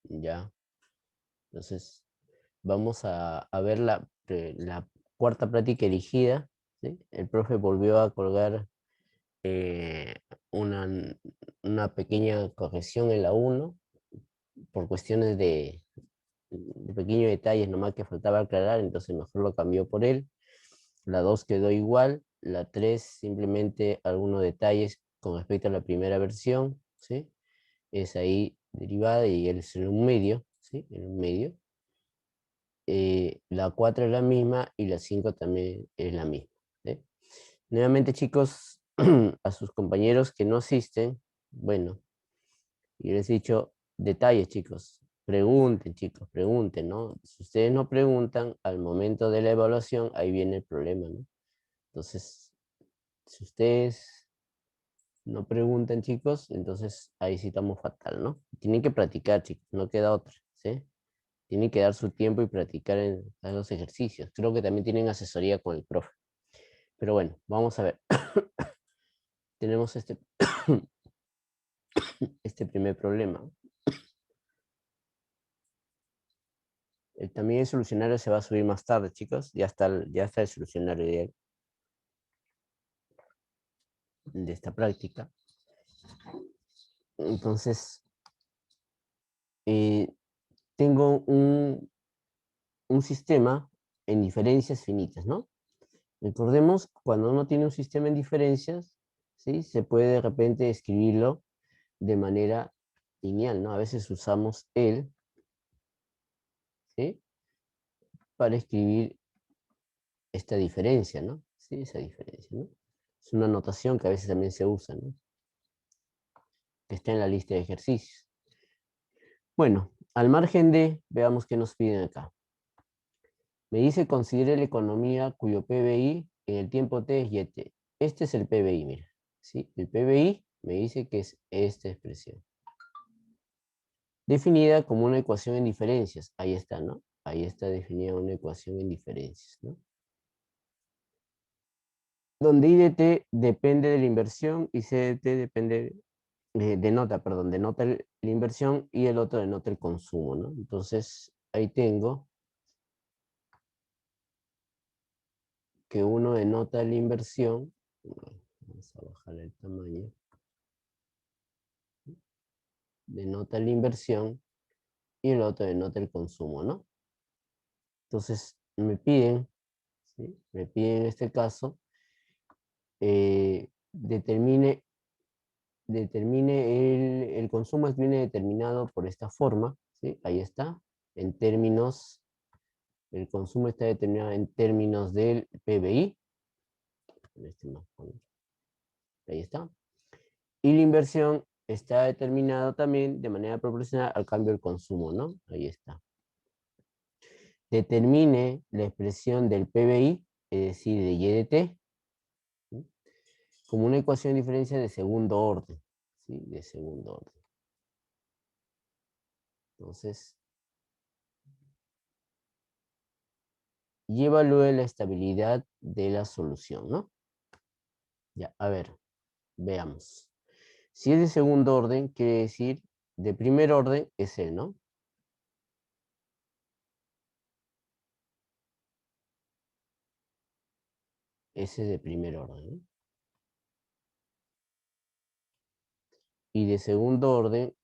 Ya. Entonces, vamos a ver la cuarta práctica elegida, ¿sí? El profe volvió a colgar eh, una, una pequeña corrección en la uno por cuestiones de pequeños detalles nomás que faltaba aclarar, entonces mejor lo cambió por él. La 2 quedó igual, la 3 simplemente algunos detalles con respecto a la primera versión, ¿sí? Es ahí derivada y él es en un medio, ¿sí? En un medio. La 4 es la misma y la 5 también es la misma, ¿sí? Nuevamente, chicos, a sus compañeros que no asisten, bueno, yo les he dicho detalles, chicos. Pregunten, chicos, pregunten, ¿no? Si ustedes no preguntan, al momento de la evaluación, ahí viene el problema, ¿no? Entonces, si ustedes no preguntan, chicos, entonces ahí sí estamos fatal, ¿no? Tienen que practicar, chicos, no queda otra, ¿sí? Tienen que dar su tiempo y practicar en los ejercicios. Creo que también tienen asesoría con el profe. Pero bueno, vamos a ver. Tenemos este primer problema. También el solucionario se va a subir más tarde, chicos. Ya está el solucionario de esta práctica. Entonces, eh, tengo un sistema en diferencias finitas, ¿no? Recordemos, cuando uno tiene un sistema en diferencias, ¿sí? Se puede de repente escribirlo de manera lineal, ¿no? A veces usamos el, ¿sí? Para escribir esta diferencia, ¿no? Sí, esa diferencia, ¿no? Es una notación que a veces también se usa, ¿no? Que está en la lista de ejercicios. Bueno, al margen de, veamos qué nos piden acá. Me dice, considere la economía cuyo PBI en el tiempo T es YT. Este es el PBI, mira. ¿Sí? El PBI me dice que es esta expresión. Definida como una ecuación en diferencias. Ahí está, ¿no? Ahí está definida una ecuación en diferencias, ¿no? Donde I de t depende de la inversión y C de t depende, denota la inversión y el otro denota el consumo, ¿no? Entonces, ahí tengo que uno denota la inversión, vamos a bajar el tamaño, denota la inversión y el otro denota el consumo, ¿no? Entonces, me piden, ¿sí? Me piden en este caso, determine el consumo viene determinado por esta forma, ¿sí? Ahí está, en términos, el consumo está determinado en términos del PBI, ahí está, y la inversión está determinado también de manera proporcional al cambio del consumo, ¿no? Ahí está. Determine la expresión del PBI, es decir, de Y de T, ¿sí? Como una ecuación de diferencia de segundo orden, ¿sí? De segundo orden. Entonces, y evalúe la estabilidad de la solución, ¿no? Ya, a ver, veamos. Si es de segundo orden, quiere decir de primer orden es el, ¿no? Ese es de primer orden, ¿no? Y de segundo orden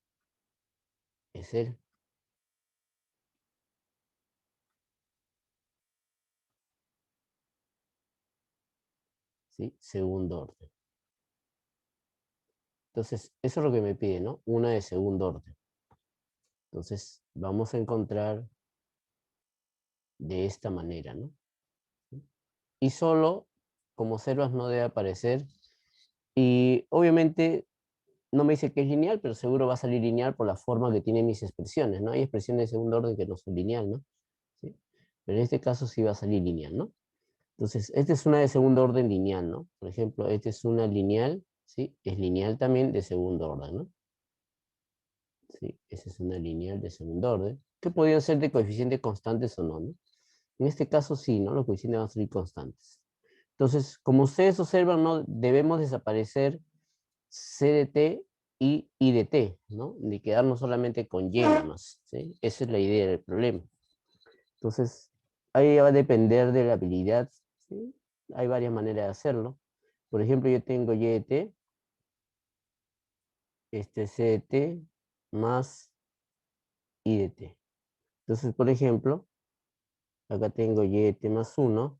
es el, ¿sí? Segundo orden. Entonces, eso es lo que me pide, ¿no? Una de segundo orden. Entonces, vamos a encontrar de esta manera, ¿no? Y solo, como ceros no debe aparecer. Y obviamente no me dice que es lineal, pero seguro va a salir lineal por la forma que tienen mis expresiones, ¿no? Hay expresiones de segundo orden que no son lineal, ¿no? ¿Sí? Pero en este caso sí va a salir lineal, ¿no? Entonces, esta es una de segundo orden lineal, ¿no? Por ejemplo, esta es una lineal, ¿sí? Es lineal también de segundo orden, ¿no? Sí, esa es una lineal de segundo orden, que podrían ser de coeficientes constantes o no, ¿no? En este caso sí, ¿no? Los coeficientes van a ser constantes. Entonces, como ustedes observan, ¿no? Debemos desaparecer C de t y de t, ¿no? De quedarnos solamente con y nada más, ¿sí? Esa es la idea del problema. Entonces, ahí va a depender de la habilidad, ¿sí? Hay varias maneras de hacerlo. Por ejemplo, yo tengo y de t, este c de t más y de t. Entonces, por ejemplo, acá tengo y de t más 1,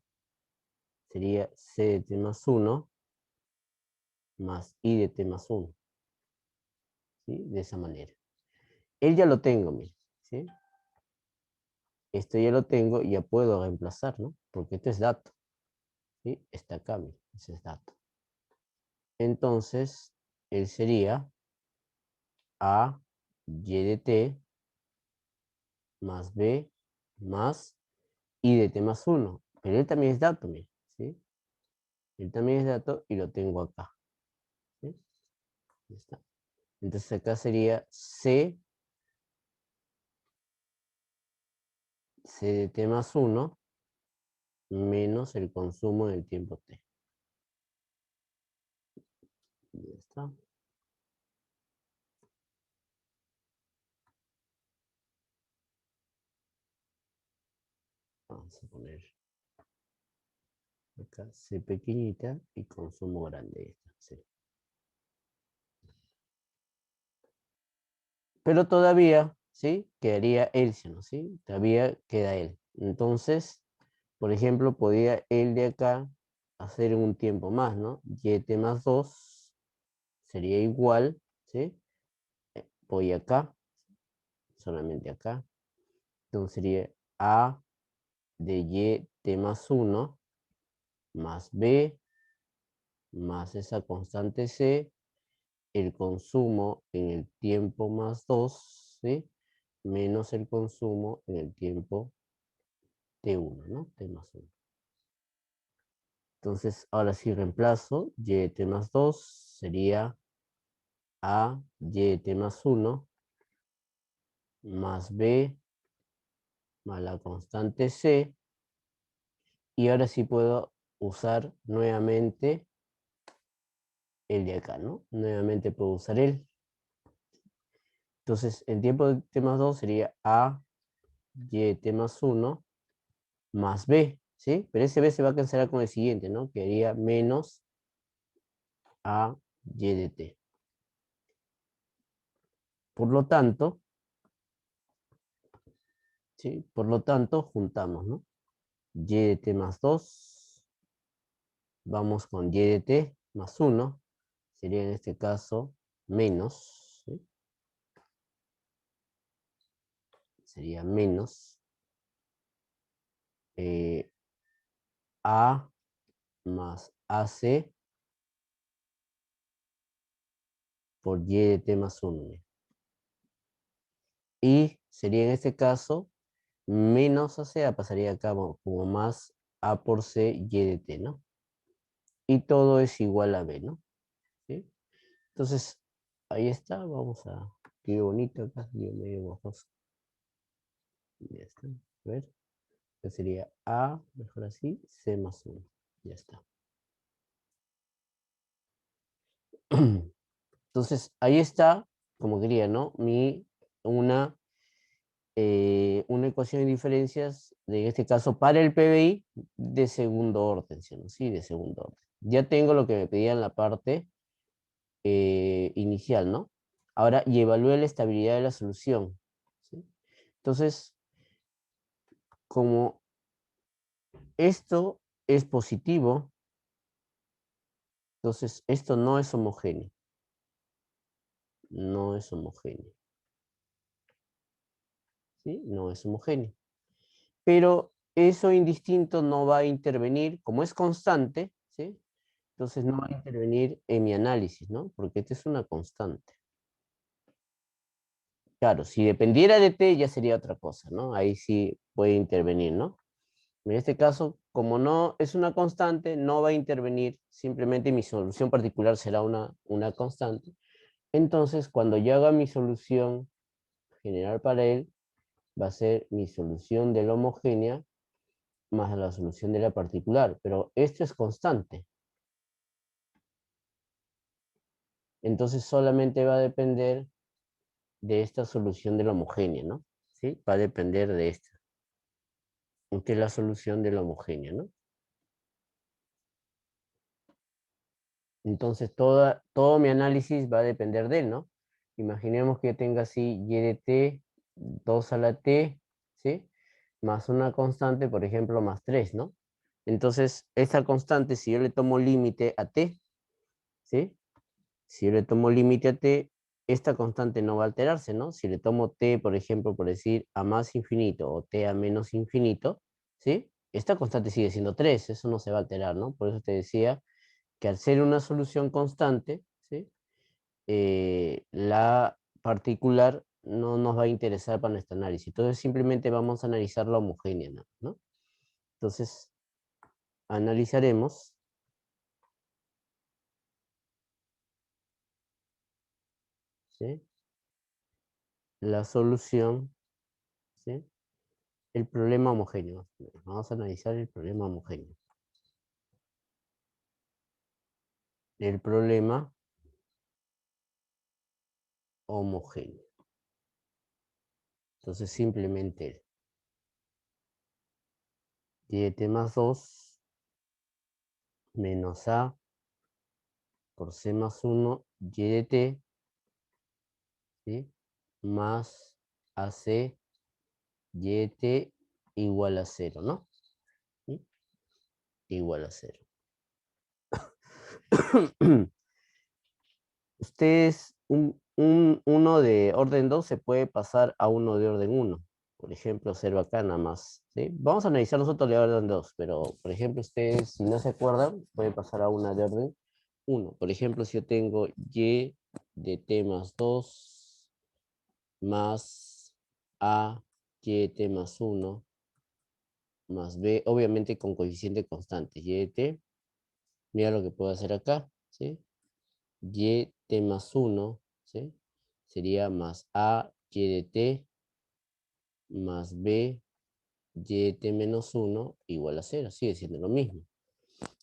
sería c de t más 1 más y de t más 1, ¿sí? De esa manera. Él ya lo tengo, mire, ¿sí? Esto ya lo tengo y ya puedo reemplazar, ¿no? Porque esto es dato, ¿sí? Está acá, mire, ese es dato. Entonces, él sería a y de t más b más y de t más 1. Pero él también es dato, mire, ¿sí? Él también es dato y lo tengo acá, ¿sí? Ya está. Entonces acá sería c de t más 1 menos el consumo en el tiempo t. Ya está. Vamos a poner acá c pequeñita y consumo grande. Esta, sí. Pero todavía, ¿sí? Quedaría Elcio, ¿sí? Todavía queda él. Entonces, por ejemplo, podría él de acá hacer un tiempo más, ¿no? Y más 2 sería igual, ¿sí? Voy acá, solamente acá. Entonces sería A de y más 1 más b más esa constante c, el consumo en el tiempo más 2, ¿sí? Menos el consumo en el tiempo t1, ¿no? T más 1. Entonces, ahora sí reemplazo, y más 2 sería a y más 1 más b más la constante c, y ahora sí puedo usar nuevamente el de acá, ¿no? Nuevamente puedo usar el. Entonces, el tiempo de t más 2 sería a y más 1 más b, ¿sí? Pero ese b se va a cancelar con el siguiente, ¿no? Quedaría menos a y de t. Por lo tanto, ¿sí? Por lo tanto, juntamos, ¿no? Y de t más 2, vamos con y de t más 1, sería en este caso menos, ¿sí? Sería menos a más ac por y de t más 1. Y sería en este caso menos ac, pasaría acá como más a por c y de t, ¿no? Y todo es igual a b, ¿no? ¿Sí? Entonces, ahí está, vamos a... Qué bonito acá, medio mojoso. Ya está, a ver. Que sería a, mejor así, c más 1. Ya está. Entonces, ahí está, como quería, ¿no? Una ecuación de diferencias, en este caso, para el PBI de segundo orden, ¿sí? ¿No? Sí, de segundo orden. Ya tengo lo que me pedía en la parte inicial, ¿no? Ahora, y evalúe la estabilidad de la solución, ¿sí? Entonces, como esto es positivo, entonces esto no es homogéneo. No es homogéneo. ¿Sí? No es homogéneo. Pero eso indistinto no va a intervenir, como es constante, ¿sí? Entonces no va a intervenir en mi análisis, ¿no? Porque esta es una constante. Claro, si dependiera de t ya sería otra cosa, ¿no? Ahí sí puede intervenir, ¿no? En este caso, como no es una constante, no va a intervenir, simplemente mi solución particular será una constante. Entonces, cuando yo haga mi solución general para él, va a ser mi solución de la homogénea más la solución de la particular, pero esto es constante. Entonces solamente va a depender de esta solución de la homogénea, ¿no? ¿Sí? Va a depender de esta. Esta es la solución de la homogénea, ¿no? Entonces todo mi análisis va a depender de él, ¿no? Imaginemos que yo tenga así y de t, 2 a la t, ¿sí? Más una constante, por ejemplo, más 3, ¿no? Entonces, esta constante, si yo le tomo límite a t, ¿sí? Si yo le tomo límite a t, esta constante no va a alterarse, ¿no? Si le tomo t, por ejemplo, por decir a más infinito o t a menos infinito, ¿sí? Esta constante sigue siendo 3, eso no se va a alterar, ¿no? Por eso te decía que al ser una solución constante, ¿sí? La particular no nos va a interesar para nuestro análisis. Entonces simplemente vamos a analizar la homogénea, ¿no? Entonces analizaremos, ¿sí? La solución, ¿sí? El problema homogéneo. Vamos a analizar el problema homogéneo. El problema homogéneo. Entonces simplemente y de t más 2 menos a por c más 1 y de t, ¿sí? Más ac y de t igual a 0, ¿no? ¿Sí? Igual a 0. Ustedes, uno de orden 2 se puede pasar a uno de orden 1. Por ejemplo, observa acá nada más, ¿sí? Vamos a analizar nosotros de orden 2, pero por ejemplo, ustedes, si no se acuerdan, pueden pasar a una de orden 1. Por ejemplo, si yo tengo y de t más 2 más a y de t más 1 más b, obviamente con coeficiente constante, y de t, mira lo que puedo hacer acá, ¿sí? Y t más 1, ¿sí? Sería más a y de t más b y de t menos 1 igual a 0, sigue siendo lo mismo.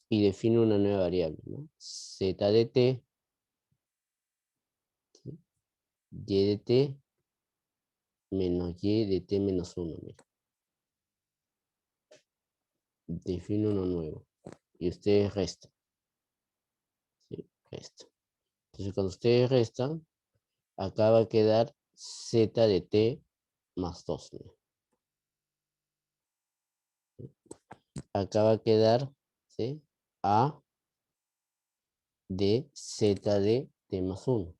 Y defino una nueva variable, ¿no? Z de t, ¿sí? Y de t menos y de t menos 1, mira. Defino uno nuevo. Y ustedes restan, ¿sí? Restan. Entonces cuando ustedes restan, acá va a quedar z de t más 2, mira. Acá va a quedar, ¿sí? A de z de t más 1.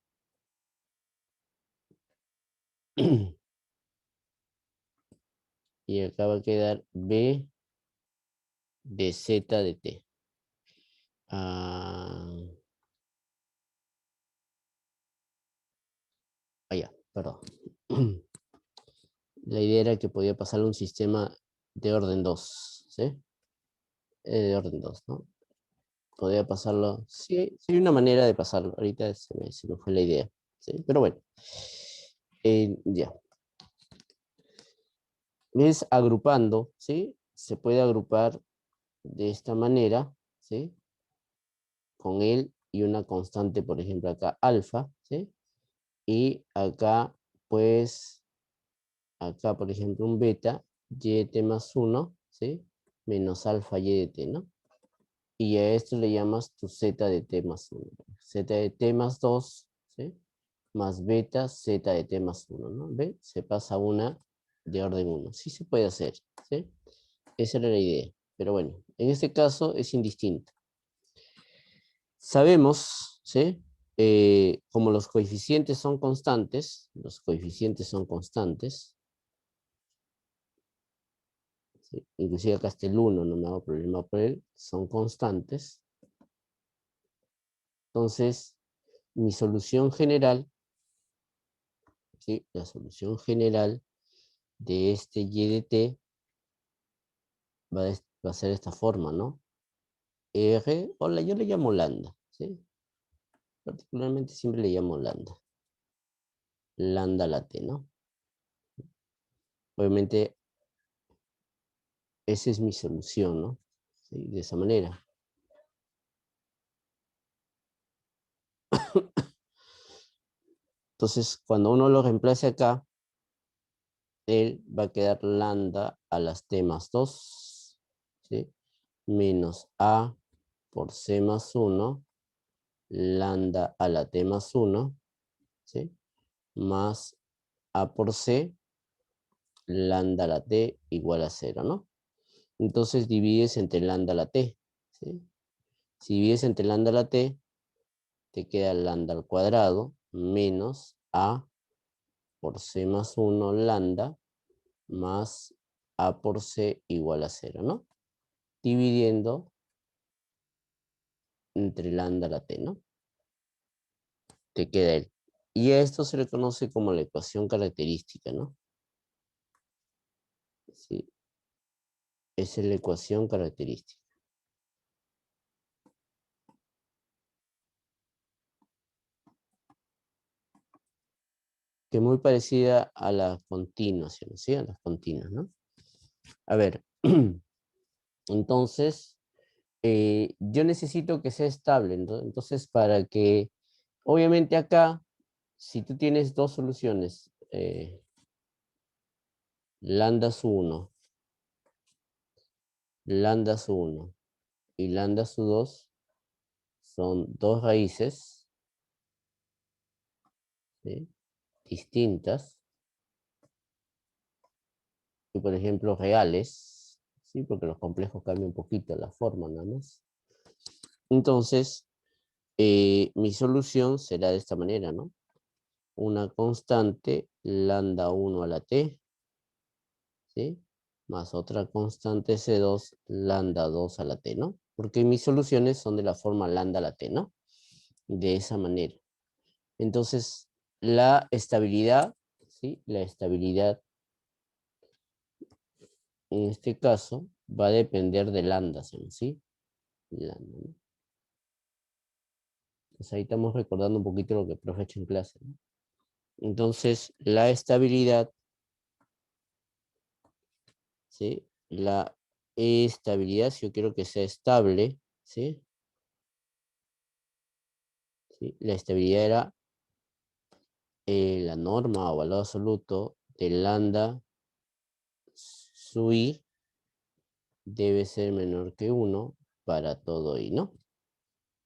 Y acá va a quedar b de z de t. Ya, perdón. La idea era que podía pasarle un sistema de orden 2, ¿sí? De orden 2, ¿no? Podía pasarlo, sí, sí hay una manera de pasarlo. Ahorita se me fue la idea, ¿sí? Pero bueno, ya. Es agrupando, ¿sí? Se puede agrupar de esta manera, ¿sí? Con él y una constante, por ejemplo, acá alfa, ¿sí? Y acá, pues, acá, por ejemplo, un beta, y de t más 1, ¿sí? Menos alfa y de t, ¿no? Y a esto le llamas tu z de t más 1. Z de t más 2, ¿sí? Más beta z de t más 1, ¿no? ¿Ve? Se pasa una de orden 1. Sí se puede hacer, ¿sí? Esa era la idea. Pero bueno, en este caso es indistinto. Sabemos, ¿sí? Como los coeficientes son constantes, ¿sí? Inclusive acá está el 1, no me hago problema por él, son constantes. Entonces, mi solución general, ¿sí? La solución general de este y de t va a ser de esta forma, ¿no? R, yo le llamo lambda, ¿sí? Particularmente siempre le llamo lambda. Lambda la t, ¿no? Obviamente, esa es mi solución, ¿no? ¿Sí? De esa manera. Entonces, cuando uno lo reemplace acá, él va a quedar lambda a las t más 2, ¿sí? Menos a por c más 1, lambda a la t más 1, ¿sí? Más a por c, lambda a la t igual a 0, ¿no? Entonces divides entre lambda a la t, ¿sí? Si divides entre lambda a la t, te queda lambda al cuadrado menos a por c más 1 lambda más a por c igual a 0, ¿no? Dividiendo entre lambda a la t, ¿no? Te queda el. Y a esto se le conoce como la ecuación característica, ¿no? Sí, esa es la ecuación característica. Que es muy parecida a la continuación, ¿sí? A las continuas, ¿no? A ver, entonces, yo necesito que sea estable, ¿no? Entonces, para que, obviamente acá, si tú tienes dos soluciones, lambda su 1, lambda su 1 y lambda su 2, son dos raíces, ¿sí? Distintas, y por ejemplo reales, ¿sí? Porque los complejos cambian un poquito la forma nada más. Entonces, mi solución será de esta manera, ¿no? Una constante lambda 1 a la t, ¿sí? Más otra constante C2 lambda 2 a la t, ¿no? Porque mis soluciones son de la forma lambda a la t, ¿no? De esa manera. Entonces, la estabilidad, ¿sí? La estabilidad, en este caso, va a depender de lambda, ¿sí? Lambda, ¿no? Entonces ahí estamos recordando un poquito lo que el profe ha hecho en clase, ¿no? Entonces, la estabilidad, ¿sí? La estabilidad, si yo quiero que sea estable, ¿sí? ¿Sí? La estabilidad era la norma o valor absoluto de lambda su i debe ser menor que 1 para todo i, ¿no?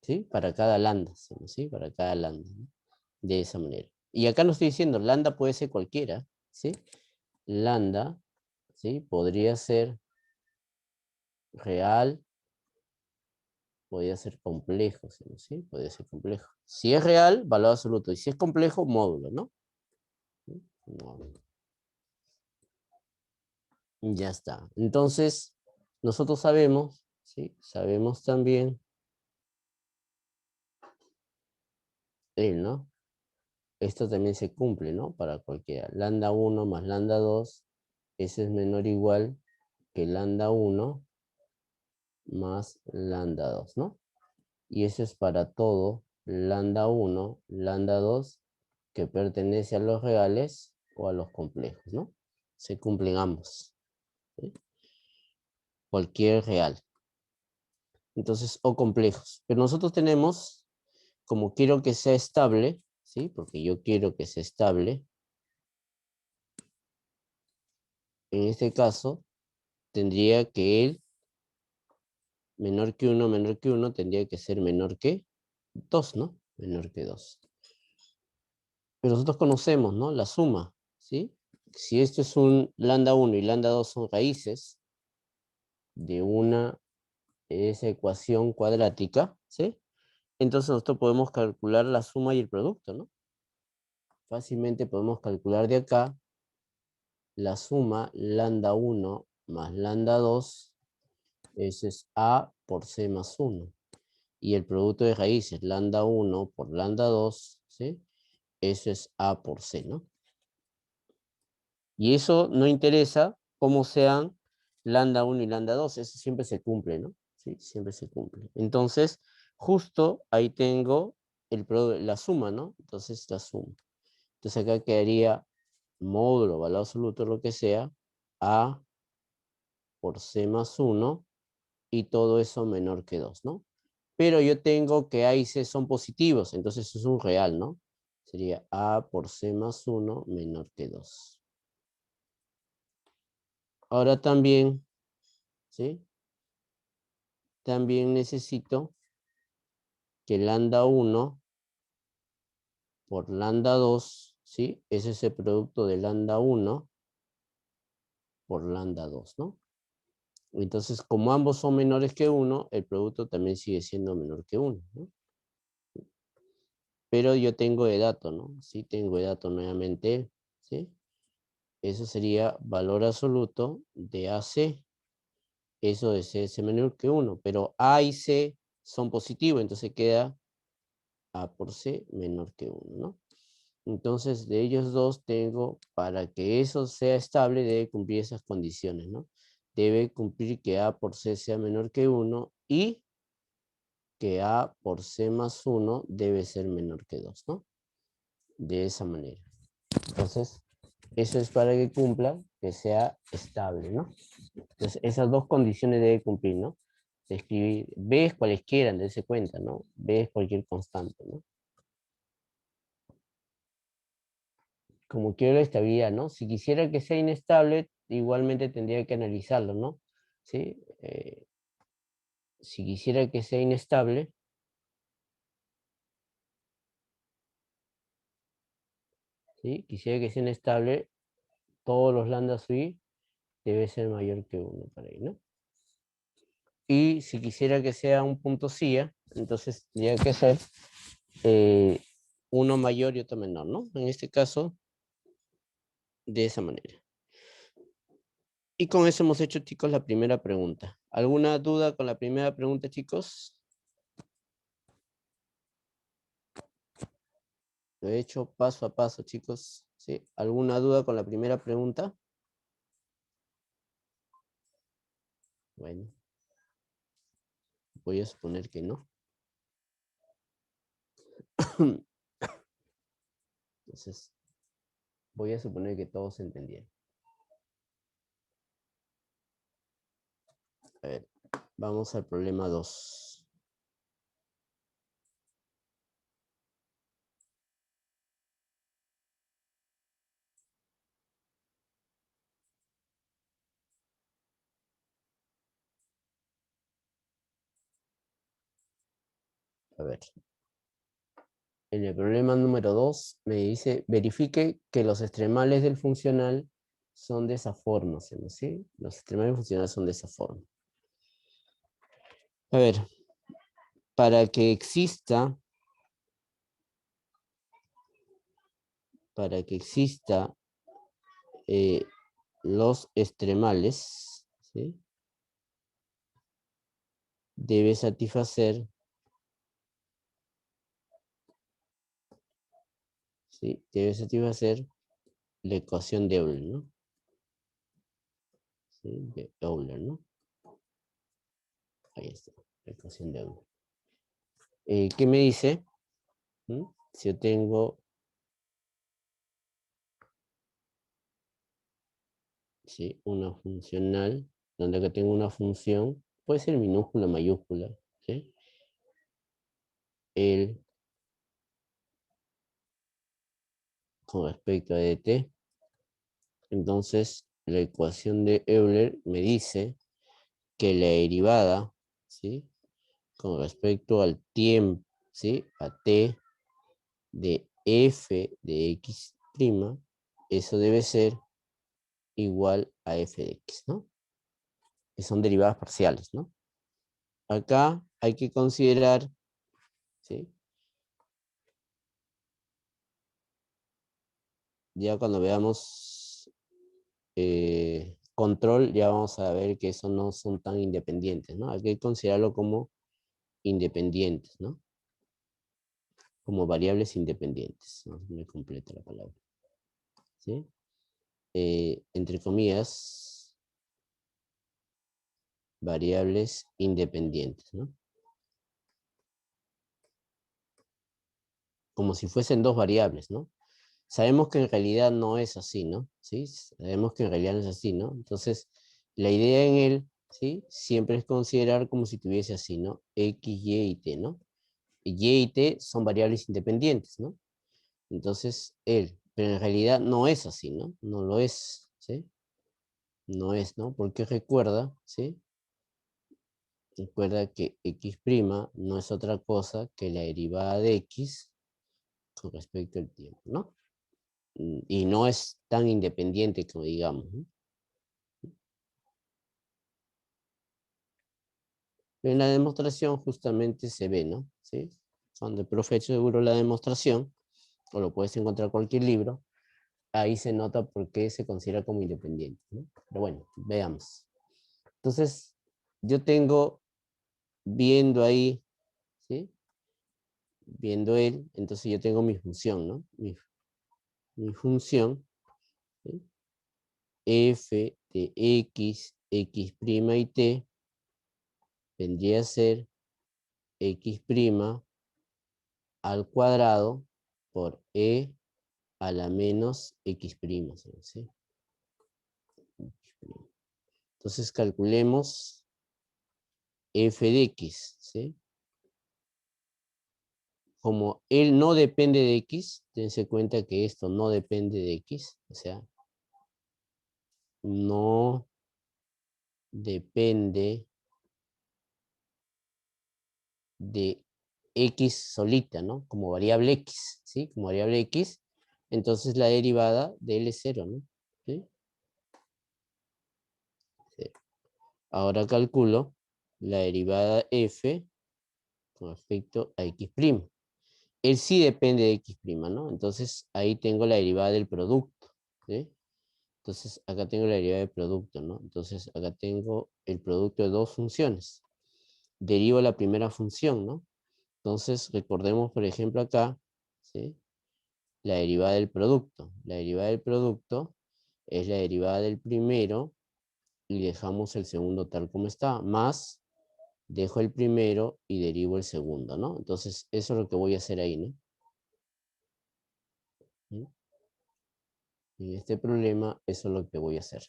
¿Sí? Para cada lambda, ¿sí? Para cada lambda, ¿no? De esa manera. Y acá no estoy diciendo, lambda puede ser cualquiera, ¿sí? Lambda, ¿sí? Podría ser real, podría ser complejo, ¿sí? Podría ser complejo. Si es real, valor absoluto. Y si es complejo, módulo, ¿no? ¿Sí? Módulo. Ya está. Entonces, nosotros sabemos, ¿sí? Sabemos también, ¿no? Esto también se cumple, ¿no? Para cualquiera. Lambda 1 más lambda 2, ese es menor o igual que lambda 1 más lambda 2, ¿no? Y eso es para todo lambda 1, lambda 2, que pertenece a los reales o a los complejos, ¿no? Se cumplen ambos, ¿sí? Cualquier real. Entonces, o complejos. Pero nosotros tenemos, como quiero que sea estable, ¿sí? Porque yo quiero que sea estable. En este caso, tendría que él, menor que 1, tendría que ser menor que 2, ¿no? Menor que 2. Pero nosotros conocemos, ¿no? La suma, ¿sí? Si esto es un lambda 1 y lambda 2 son raíces de esa ecuación cuadrática, ¿sí? Entonces nosotros podemos calcular la suma y el producto, ¿no? Fácilmente podemos calcular de acá la suma lambda 1 más lambda 2, eso es A por C más 1. Y el producto de raíces, lambda 1 por lambda 2, ¿sí? Eso es A por C, ¿no? Y eso no interesa cómo sean lambda 1 y lambda 2, eso siempre se cumple, ¿no? Sí, siempre se cumple. Entonces, justo ahí tengo la suma, ¿no? Entonces, la suma. Entonces acá quedaría módulo, valor absoluto, lo que sea, A por C más 1, y todo eso menor que 2, ¿no? Pero yo tengo que A y C son positivos, entonces es un real, ¿no? Sería A por C más 1 menor que 2. Ahora también, ¿sí? También necesito que lambda 1 por lambda 2, ¿sí? Ese es el producto de lambda 1 por lambda 2, ¿no? Entonces, como ambos son menores que 1, el producto también sigue siendo menor que 1, ¿no? Pero yo tengo de dato, ¿no? Sí, tengo de dato nuevamente, ¿sí? Eso sería valor absoluto de AC. Eso de C es menor que 1, pero A y C son positivos, entonces queda A por C menor que 1, ¿no? Entonces, de ellos dos tengo, para que eso sea estable, debe cumplir esas condiciones, ¿no? Debe cumplir que A por C sea menor que 1 y que A por C más 1 debe ser menor que 2, ¿no? De esa manera. Entonces, eso es para que cumpla, que sea estable, ¿no? Entonces, esas dos condiciones debe cumplir, ¿no? Escribir, B es cualesquiera, dense cuenta, ¿no? B es cualquier constante, ¿no? Como quiero la estabilidad, ¿no? Si quisiera que sea inestable, igualmente tendría que analizarlo, ¿no? ¿Sí? Si quisiera que sea inestable, ¿sí? Quisiera que sea inestable, todos los lambdas y debe ser mayor que 1 para ahí, ¿no? Y si quisiera que sea un punto CIA, entonces tendría que ser uno mayor y otro menor, ¿no? En este caso, de esa manera. Y con eso hemos hecho, chicos, la primera pregunta. ¿Alguna duda con la primera pregunta, chicos? Lo he hecho paso a paso, chicos. ¿Sí? ¿Alguna duda con la primera pregunta? Bueno, voy a suponer que no. Entonces, voy a suponer que todos entendieron. A ver, vamos al problema 2. A ver. En el problema número 2 me dice, verifique que los extremales del funcional son de esa forma, ¿sí? Los extremales funcionales son de esa forma. A ver, para que exista los extremales, ¿sí? Debe satisfacer, ¿sí? Debe satisfacer la ecuación de Euler, ¿no? ¿Sí? De Euler, ¿no? Ahí está, la ecuación de Euler. ¿Qué me dice? Si yo tengo, ¿sí? Una funcional, donde acá tengo una función, puede ser minúscula, mayúscula, ¿sí? El con respecto a dt. Entonces, la ecuación de Euler me dice que la derivada, ¿sí? Con respecto al tiempo, ¿sí? A t de f de x', eso debe ser igual a f de x, ¿no? Que son derivadas parciales, ¿no? Acá hay que considerar, ¿sí? Ya cuando veamos control, ya vamos a ver que eso no son tan independientes, ¿no? Hay que considerarlo como independientes, ¿no? Como variables independientes, ¿no? Me completa la palabra, ¿sí? Entre comillas, variables independientes, ¿no? Como si fuesen dos variables, ¿no? Sabemos que en realidad no es así, ¿no? ¿Sí? Sabemos que en realidad no es así, ¿no? Entonces, la idea en él, ¿sí? Siempre es considerar como si tuviese así, ¿no? X, Y y T, ¿no? Y y T son variables independientes, ¿no? Entonces, él. Pero en realidad no es así, ¿no? No lo es, ¿sí? No es, ¿no? Porque recuerda, ¿sí? Recuerda que x' no es otra cosa que la derivada de x con respecto al tiempo, ¿no? Y no es tan independiente como digamos, ¿no? En la demostración justamente se ve, ¿no? ¿Sí? Cuando el profe seguro la demostración, o lo puedes encontrar en cualquier libro, ahí se nota por qué se considera como independiente, ¿no? Pero bueno, veamos. Entonces, yo tengo viendo ahí, ¿sí? Viendo él, entonces yo tengo mi función, ¿no? Mi función, ¿sí? F de x, x' y t, vendría a ser x' al cuadrado por e a la menos x', ¿sí? Entonces calculemos f de x, ¿sí? Como él no depende de x, dense cuenta que esto no depende de x, o sea, no depende de x solita, ¿no? Como variable x, ¿sí? Como variable x, entonces la derivada de él es 0, ¿no? ¿Sí? Cero. Ahora calculo la derivada f con respecto a x'. Él sí depende de x', ¿no? Entonces ahí tengo la derivada del producto, ¿sí? Entonces acá tengo la derivada del producto, ¿no? Entonces acá tengo el producto de dos funciones. Derivo la primera función, ¿no? Entonces recordemos, por ejemplo, acá, ¿sí? La derivada del producto. La derivada del producto es la derivada del primero y dejamos el segundo tal como está, más dejo el primero y derivo el segundo, ¿no? Entonces eso es lo que voy a hacer ahí, ¿no? ¿Mm? En este problema eso es lo que voy a hacer.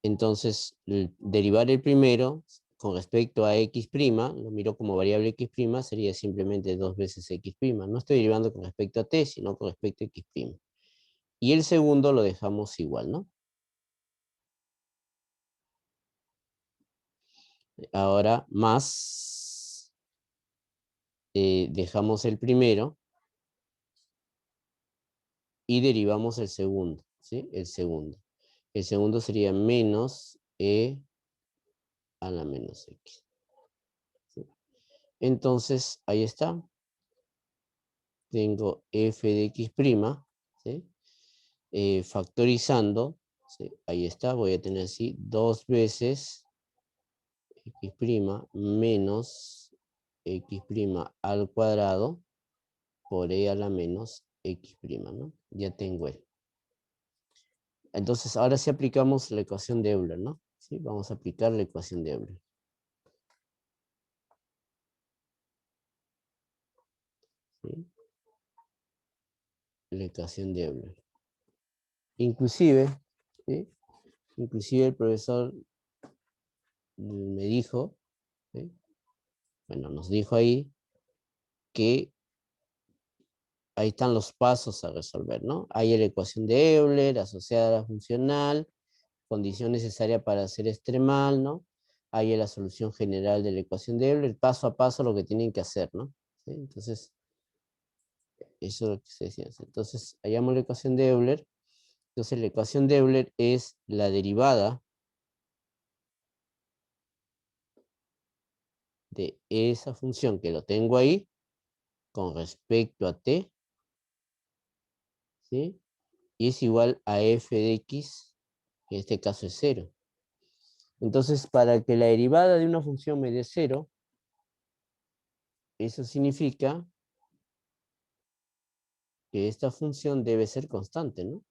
Entonces, derivar el primero con respecto a x', lo miro como variable x', sería simplemente 2 veces x'. No estoy derivando con respecto a t, sino con respecto a x'. Y el segundo lo dejamos igual, ¿no? Ahora más, dejamos el primero y derivamos el segundo, ¿sí? El segundo. El segundo sería menos e a la menos x. ¿Sí? Entonces, ahí está. Tengo f de x', ¿sí? Factorizando, ¿sí? Ahí está, voy a tener así 2 veces x' menos x' al cuadrado por e a la menos x', ¿no? Ya tengo él. Entonces, ahora sí aplicamos la ecuación de Euler, ¿no? ¿Sí? Vamos a aplicar la ecuación de Euler. ¿Sí? La ecuación de Euler. Inclusive, ¿sí? Inclusive el profesor me dijo, ¿sí? Bueno, nos dijo ahí que ahí están los pasos a resolver, ¿no? Hay la ecuación de Euler asociada a la funcional, condición necesaria para hacer extremal, ¿no? Hay la solución general de la ecuación de Euler, paso a paso lo que tienen que hacer, ¿no? ¿Sí? Entonces, eso es lo que se decía. Entonces, hallamos la ecuación de Euler. Entonces, la ecuación de Euler es la derivada de esa función que lo tengo ahí con respecto a t, ¿sí? Y es igual a f de x, que en este caso es 0. Entonces, para que la derivada de una función me dé 0, eso significa que esta función debe ser constante, ¿no?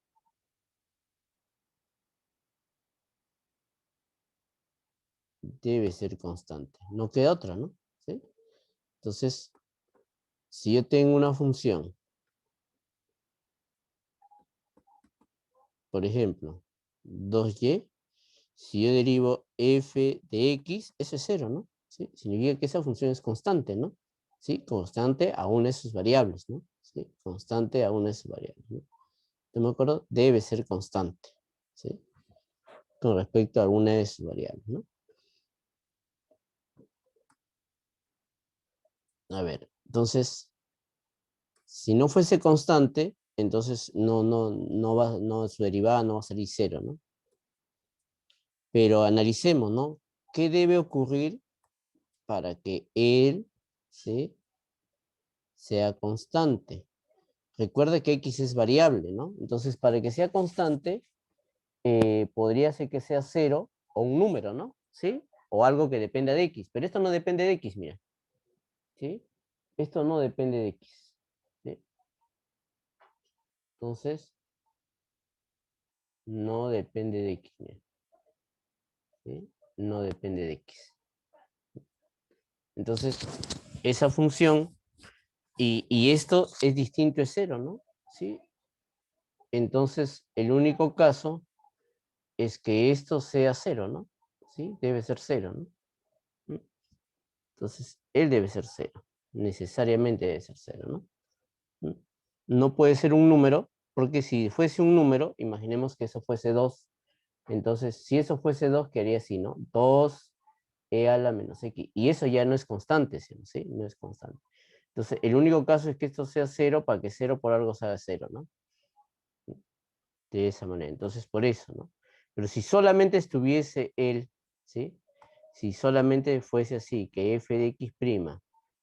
Debe ser constante. No queda otra, ¿no? ¿Sí? Entonces, si yo tengo una función, por ejemplo, 2y, si yo derivo f de x, eso es 0, ¿no? ¿Sí? Significa que esa función es constante, ¿no? ¿Sí? Constante a una de sus variables, ¿no? ¿sí? Constante a una de sus variables, ¿no? No me acuerdo, debe ser constante, ¿sí? Con respecto a alguna de sus variables, ¿no? A ver, entonces, si no fuese constante, entonces no, su derivada no va a salir cero, ¿no? Pero analicemos, ¿no? ¿Qué debe ocurrir para que él, ¿sí?, sea constante? Recuerda que X es variable, ¿no? Entonces, para que sea constante, podría ser que sea cero o un número, ¿no? ¿Sí? O algo que dependa de X. Pero esto no depende de X, mira. ¿Sí? Esto no depende de X. ¿Sí? Entonces, no depende de X, mira. ¿Sí? No depende de X. Entonces, esa función, y esto es distinto de cero, ¿no? ¿Sí? Entonces, el único caso es que esto sea cero, ¿no? ¿Sí? Debe ser cero, ¿no? ¿Mm? Entonces, él debe ser cero. Necesariamente debe ser cero, ¿no? ¿Mm? No puede ser un número, porque si fuese un número, imaginemos que eso fuese 2. Entonces, si eso fuese 2, quedaría así, ¿no? 2e a la menos x. Y eso ya no es constante, ¿sí? No es constante. Entonces, el único caso es que esto sea 0 para que 0 por algo sea 0, ¿no? De esa manera. Entonces, por eso, ¿no? Pero si solamente estuviese él, ¿sí? Si solamente fuese así, que f de x'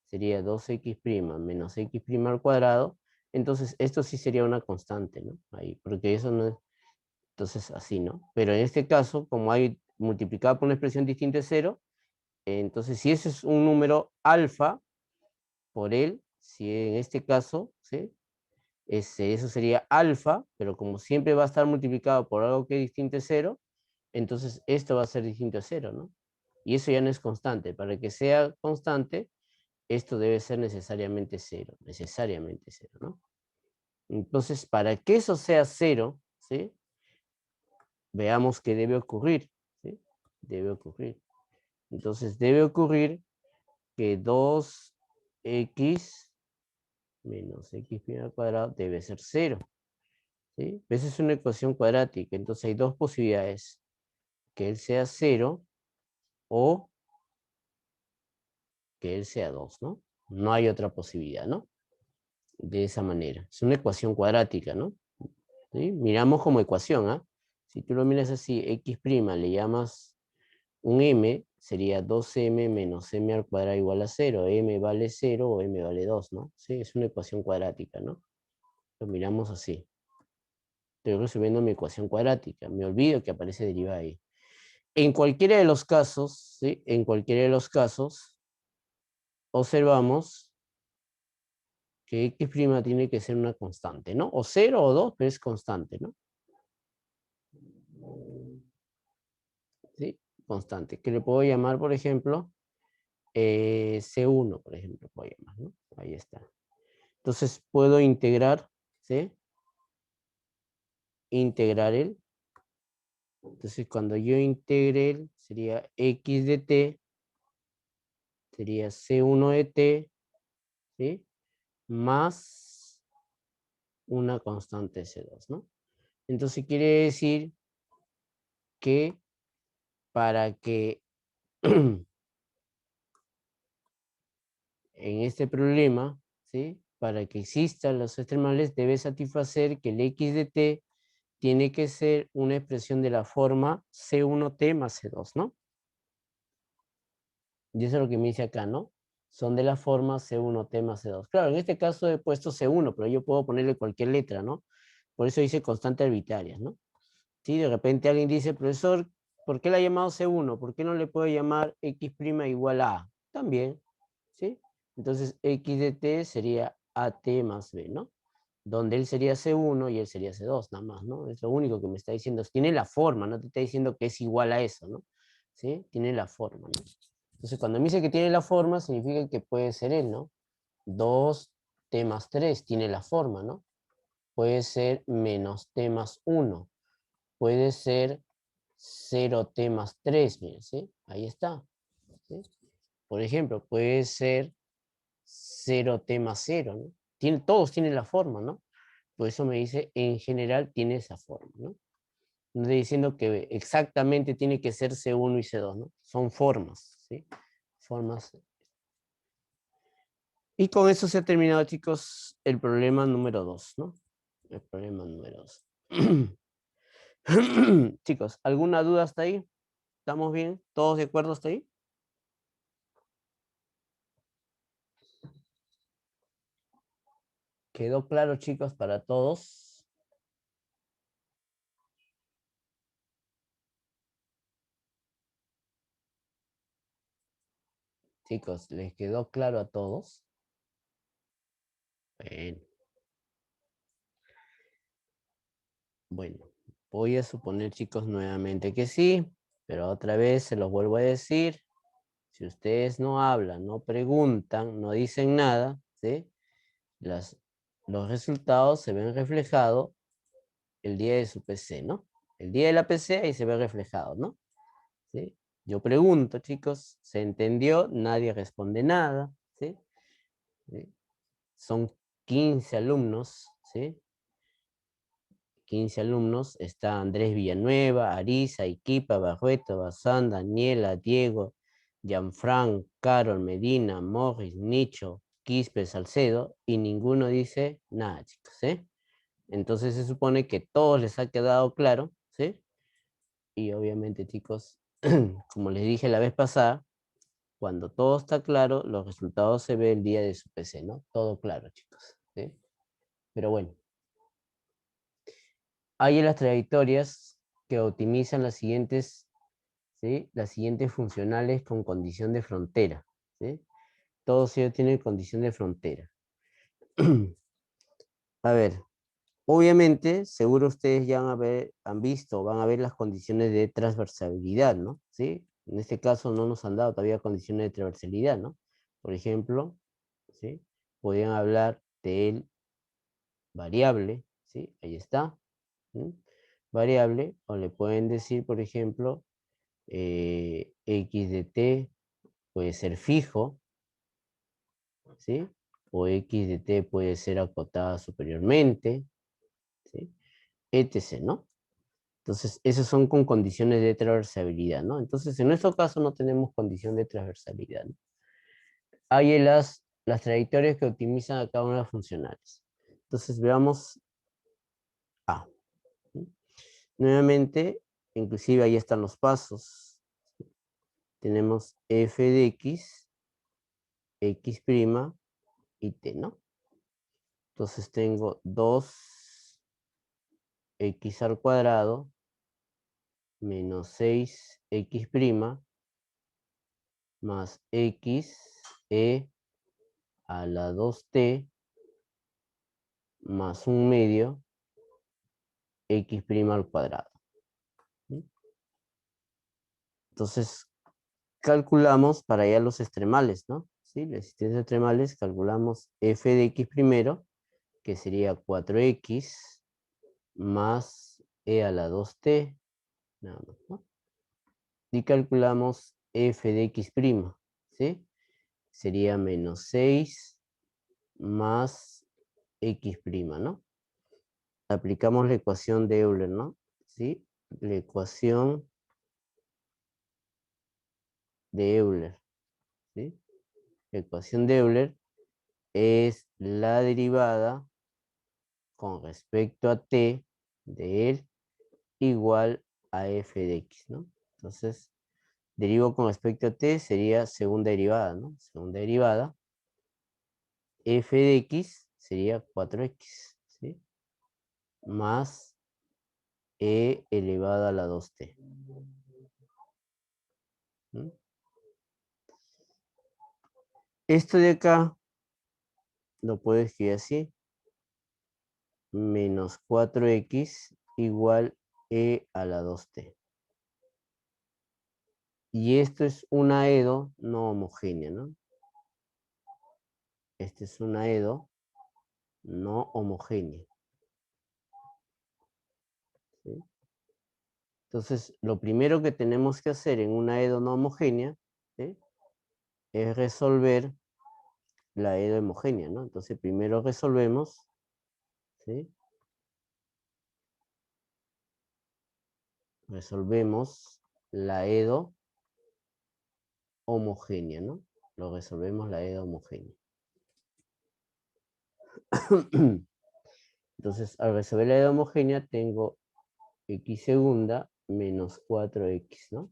sería 2x' menos x' al cuadrado, entonces esto sí sería una constante, ¿no? Ahí, porque eso no es, entonces así, ¿no? Pero en este caso, como hay multiplicado por una expresión distinta de 0, entonces si ese es un número alfa, por él, si en este caso, ¿sí?, eso sería alfa, pero como siempre va a estar multiplicado por algo que es distinto de 0, entonces esto va a ser distinto de 0, ¿no? Y eso ya no es constante. Para que sea constante, esto debe ser necesariamente 0, ¿no? Entonces, para que eso sea 0, ¿sí?, veamos qué debe ocurrir, ¿sí? Debe ocurrir. Entonces, debe ocurrir que 2x menos x' al cuadrado debe ser 0. ¿Sí? Esa es una ecuación cuadrática, entonces hay dos posibilidades, que él sea 0 o que él sea 2, ¿no? No hay otra posibilidad, ¿no? De esa manera. Es una ecuación cuadrática, ¿no? ¿Sí? Miramos como ecuación, ¿ah? Si tú lo miras así, x' le llamas un m, sería 2m menos m al cuadrado igual a 0. M vale 0 o m vale 2, ¿no? Sí, es una ecuación cuadrática, ¿no? Lo miramos así. Estoy resolviendo mi ecuación cuadrática. Me olvido que aparece derivada ahí. En cualquiera de los casos, ¿sí?, en cualquiera de los casos, observamos que x' tiene que ser una constante, ¿no? O 0 o 2, pero es constante, ¿no? ¿Sí? Constante. Que le puedo llamar, por ejemplo, C1, por ejemplo, puedo llamar, ¿no? Ahí está. Entonces puedo integrar, ¿sí? Integrar el. Entonces cuando yo integre el, sería x de t, sería C1 de t, ¿sí?, más una constante C2, ¿no? Entonces quiere decir que para que en este problema, ¿sí?, para que existan los extremales, debe satisfacer que el x de t tiene que ser una expresión de la forma C1t más C2, ¿no? Y eso es lo que me dice acá, ¿no? Son de la forma C1t más C2. Claro, en este caso he puesto C1, pero yo puedo ponerle cualquier letra, ¿no? Por eso dice constante arbitraria, ¿no? Si de repente alguien dice, profesor, ¿por qué la ha llamado C1? ¿Por qué no le puedo llamar x' igual a A? También, ¿sí? Entonces, x de t sería at más b, ¿no? Donde él sería C1 y él sería C2, nada más, ¿no? Es lo único que me está diciendo. Tiene la forma, no te está diciendo que es igual a eso, ¿no? ¿Sí? Tiene la forma, ¿no? Entonces, cuando me dice que tiene la forma, significa que puede ser él, ¿no? 2t más 3 tiene la forma, ¿no? Puede ser menos t más 1. Puede ser 0t más 3, miren, ¿sí? Ahí está, ¿sí? Por ejemplo, puede ser 0t más 0, ¿no? todos tienen la forma, ¿no? Por eso me dice, en general tiene esa forma, ¿no? No estoy diciendo que exactamente tiene que ser C1 y C2, ¿no? Son formas, ¿sí? Formas. Y con eso se ha terminado, chicos, el problema número 2, ¿no? El problema número 2. Chicos, ¿alguna duda hasta ahí? ¿Estamos bien? ¿Todos de acuerdo hasta ahí? ¿Quedó claro, chicos, para todos? Chicos, ¿les quedó claro a todos? Bueno, bueno, voy a suponer, chicos, nuevamente que sí, pero otra vez se los vuelvo a decir. Si ustedes no hablan, no preguntan, no dicen nada, ¿sí? Las, los resultados se ven reflejados el día de su PC, ¿no? El día de la PC ahí se ve reflejado, ¿no? ¿Sí? Yo pregunto, chicos, ¿se entendió? Nadie responde nada, ¿sí? ¿Sí? Son 15 alumnos, ¿sí? 15 alumnos, está Andrés Villanueva, Arisa, Iquipa, Barrueto, Bazán, Daniela, Diego, Gianfran, Carol, Medina, Morris, Nicho, Quispe, Salcedo, y ninguno dice nada, chicos, ¿eh? Entonces se supone que todos les ha quedado claro, ¿sí? Y obviamente, chicos, como les dije la vez pasada, cuando todo está claro, los resultados se ven el día de su PC, ¿no? Todo claro, chicos, ¿sí? Pero bueno. Hay en las trayectorias que optimizan las siguientes, ¿sí? Las siguientes funcionales con condición de frontera, ¿sí? Todos ellos tienen condición de frontera. A ver, obviamente, seguro ustedes ya han visto, van a ver las condiciones de transversalidad, ¿no? ¿Sí? En este caso no nos han dado todavía condiciones de transversalidad, ¿no? Por ejemplo, ¿sí? Podrían hablar del variable, ¿sí? Ahí está, ¿sí? Variable, o le pueden decir, por ejemplo, x de t puede ser fijo, ¿sí? O x de t puede ser acotada superiormente, ¿sí? Etc., ¿no? Entonces, esos son con condiciones de transversabilidad, ¿no? Entonces, en nuestro caso no tenemos condición de transversalidad, ¿no? Hay en las trayectorias que optimizan a cada una de las funcionales. Entonces, veamos A. ¿Sí? Nuevamente, inclusive ahí están los pasos. Tenemos f de x, x' y t, ¿no? Entonces tengo 2x al cuadrado menos 6x' más x a la 2t más un medio x' al cuadrado. ¿Sí? Entonces calculamos para allá los extremales, ¿no? ¿Sí? Las existencias extremales, calculamos f de x primero, que sería 4x más a la 2t, nada más, ¿no? Y calculamos f de x', ¿sí? Sería menos 6 más x', ¿no? Aplicamos la ecuación de Euler, ¿no? ¿Sí? La ecuación de Euler, ¿sí? La ecuación de Euler es la derivada con respecto a t de él igual a f de x, ¿no? Entonces, derivo con respecto a t sería segunda derivada, ¿no? Segunda derivada. F de x sería 4x, ¿sí? Más e elevado a la 2t. ¿Mm? Esto de acá lo puedo escribir así. Menos 4x igual e a la 2t. Y esto es una EDO no homogénea, ¿no? Este es una EDO no homogénea, ¿sí? Entonces, lo primero que tenemos que hacer en una EDO no homogénea, ¿sí? Es resolver la EDO homogénea, ¿no? Entonces primero resolvemos, ¿sí? Resolvemos la EDO homogénea, ¿no? Lo resolvemos la EDO homogénea. Entonces, al resolver la EDO homogénea, tengo x segunda menos 4x, ¿no?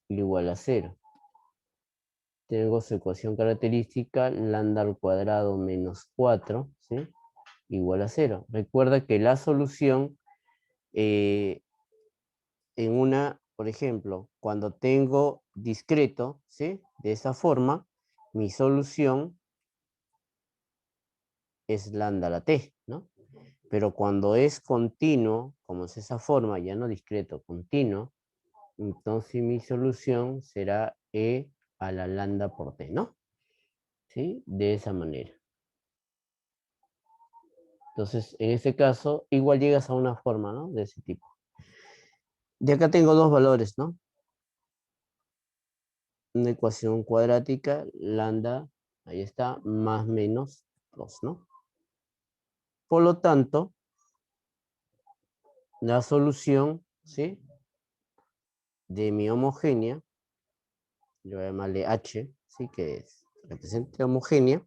Igual a 0. Tengo su ecuación característica, lambda al cuadrado menos 4, ¿sí? Igual a 0. Recuerda que la solución en una, por ejemplo, cuando tengo discreto, ¿sí? De esa forma, mi solución es lambda a la t, ¿no? Pero cuando es continuo, como es esa forma, ya no discreto, continuo, entonces mi solución será e a la lambda por t, ¿no? ¿Sí? De esa manera. Entonces, en este caso, igual llegas a una forma, ¿no? De ese tipo. De acá tengo dos valores, ¿no? Una ecuación cuadrática, lambda, ahí está, más menos 2, ¿no? Por lo tanto, la solución, ¿sí? De mi homogénea, yo voy a llamarle H, ¿sí? Que es, representa homogénea,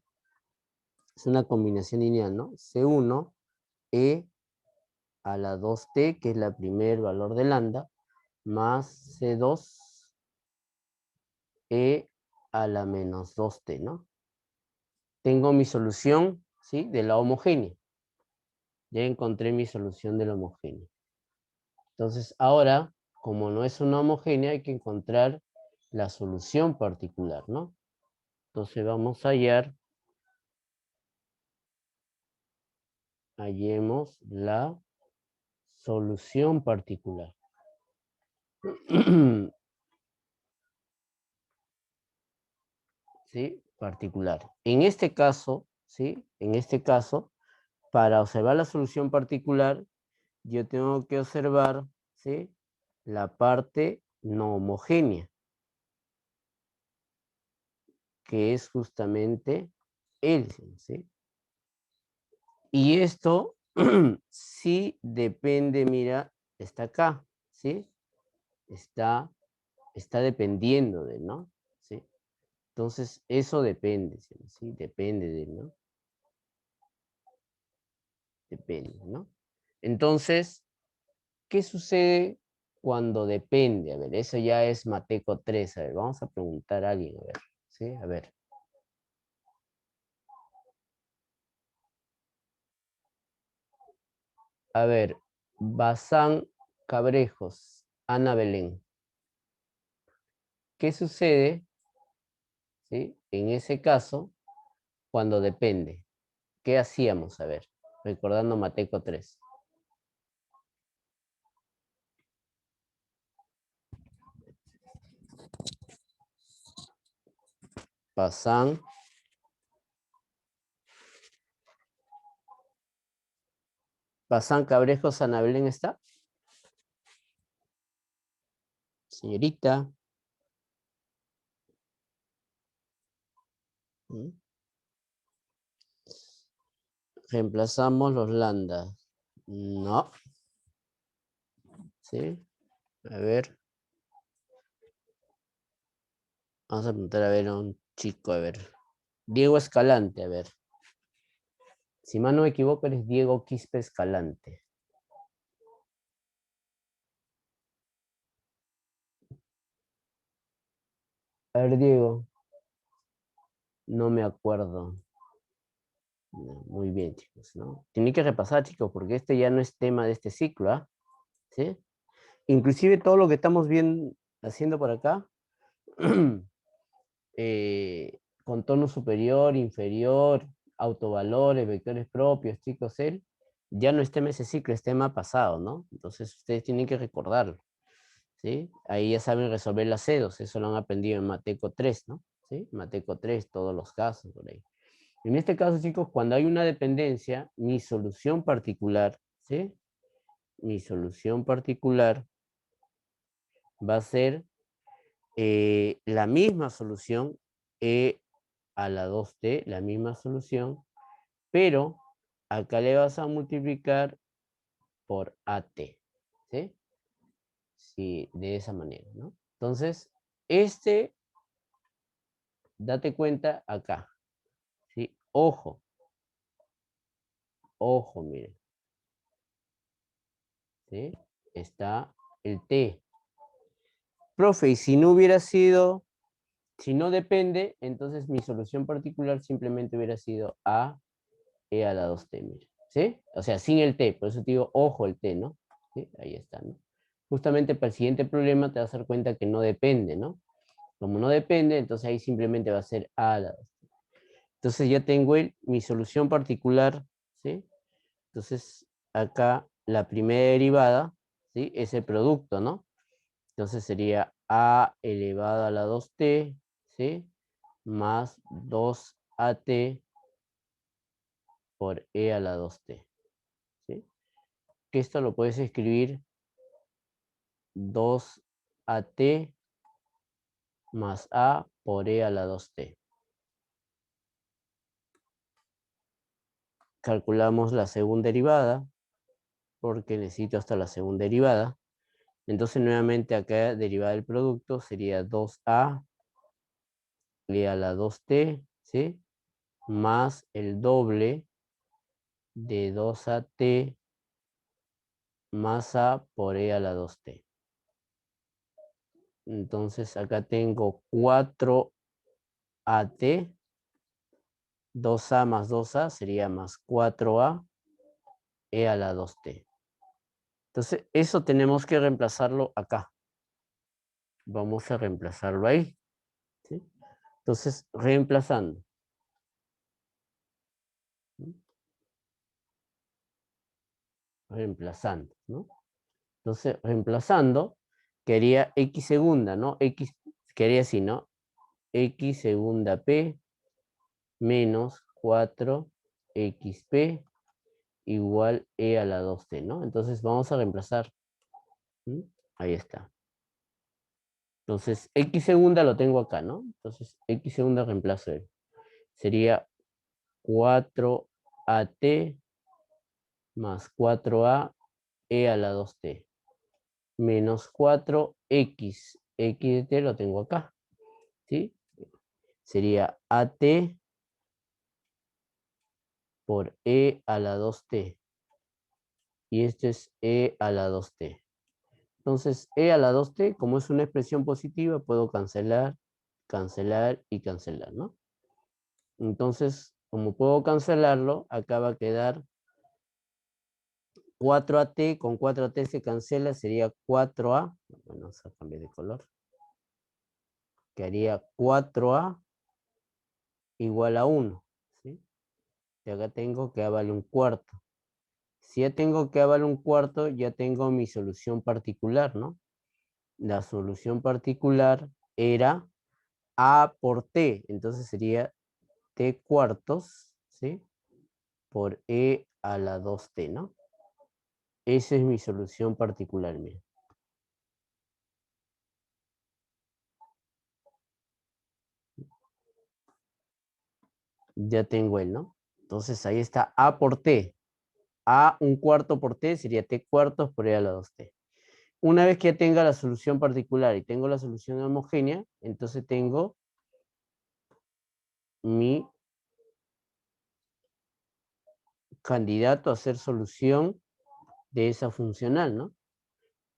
es una combinación lineal, ¿no? C1, E a la 2t, que es la primer valor de lambda, más C2, E a la menos 2t, ¿no? Tengo mi solución, ¿sí? De la homogénea. Ya encontré mi solución de la homogénea. Entonces, ahora, como no es una homogénea, hay que encontrar la solución particular, ¿no? Entonces vamos a hallemos la solución particular. ¿Sí? Particular. En este caso, ¿sí? En este caso, para observar la solución particular, yo tengo que observar, ¿sí? La parte no homogénea, que es justamente el, ¿sí? Y esto sí depende, mira, está acá, ¿sí? Está dependiendo de, ¿no? ¿Sí? Entonces, eso depende, ¿sí? Depende de, ¿no? Depende, ¿no? Entonces, ¿qué sucede cuando depende? A ver, eso ya es Mateco 3. A ver, vamos a preguntar a alguien, a ver, ¿sí? A ver. A ver, Bazán Cabrejos, Ana Belén. ¿Qué sucede, ¿sí? En ese caso, cuando depende? ¿Qué hacíamos? A ver, recordando Mateco 3. Bazán Cabrejos, Ana Belén está. Señorita. ¿Mm? Reemplazamos los landas. No. ¿Sí? A ver. Vamos a preguntar a ver a un chico, a ver. Diego Escalante, a ver. Si mal no me equivoco, eres Diego Quispe Escalante. A ver, Diego. No me acuerdo. No, muy bien, chicos, ¿no? Tienen que repasar, chicos, porque este ya no es tema de este ciclo, ¿ah? ¿Sí? Inclusive todo lo que estamos viendo, haciendo por acá, contorno superior, inferior, autovalores, vectores propios, chicos, ya no es tema de ese ciclo, es tema pasado, ¿no? Entonces ustedes tienen que recordarlo, ¿sí? Ahí ya saben resolver las cedos, eso lo han aprendido en Mateco 3, ¿no? ¿Sí? Mateco 3, todos los casos, por ahí. En este caso, chicos, cuando hay una dependencia, mi solución particular, ¿sí? Mi solución particular va a ser la misma solución a la 2t, la misma solución, pero acá le vas a multiplicar por AT, ¿sí? Sí, de esa manera, ¿no? Entonces, date cuenta acá, ¿sí? Ojo, ojo, miren, ¿sí? Está el T. Profe, y si no hubiera sido, si no depende, entonces mi solución particular simplemente hubiera sido A e a la 2t, mira, ¿sí? O sea, sin el t, por eso te digo, ojo el t, ¿no? ¿Sí? Ahí está, ¿no? Justamente para el siguiente problema te vas a dar cuenta que no depende, ¿no? Como no depende, entonces ahí simplemente va a ser a a la 2t. Entonces ya tengo mi solución particular, ¿sí? Entonces acá la primera derivada, ¿sí? Es el producto, ¿no? Entonces sería a elevado a la 2t, ¿sí? Más 2at por e a la 2t, ¿sí? Que esto lo puedes escribir 2at más a por e a la 2t. Calculamos la segunda derivada, porque necesito hasta la segunda derivada. Entonces nuevamente acá derivada del producto sería 2a e a la 2t, ¿sí? Más el doble de 2at más a por e a la 2t. Entonces acá tengo 4at, 2a más 2a sería más 4a e a la 2t. Entonces eso tenemos que reemplazarlo acá. Vamos a reemplazarlo ahí, ¿sí? Entonces, reemplazando. Reemplazando, ¿no? Entonces, reemplazando, quería x segunda, ¿no? X, quería así, ¿no? X segunda p menos 4xp igual e a la 2t, ¿no? Entonces, vamos a reemplazar. ¿Mm? Ahí está. Entonces, x segunda lo tengo acá, ¿no? Entonces, x segunda reemplazo él. Sería 4at más 4a e a la 2t menos 4x. X de t lo tengo acá, ¿sí? Sería at por e a la 2t. Y esto es e a la 2t. Entonces, e a la 2t, como es una expresión positiva, puedo cancelar, cancelar y cancelar, ¿no? Entonces, como puedo cancelarlo, acá va a quedar 4at, con 4at se cancela, sería 4a. Bueno, vamos a cambiar de color. Quedaría 4a igual a 1, ¿sí? Y acá tengo que a vale un cuarto. Si ya tengo que a vale un cuarto, ya tengo mi solución particular, ¿no? La solución particular era a por t, entonces sería t cuartos, ¿sí? Por e a la 2t, ¿no? Esa es mi solución particular, mira. Ya tengo el, ¿no? Entonces ahí está a por t. A un cuarto por t sería t cuartos por e a la 2t. Una vez que ya tenga la solución particular y tengo la solución homogénea, entonces tengo mi candidato a ser solución de esa funcional, ¿no?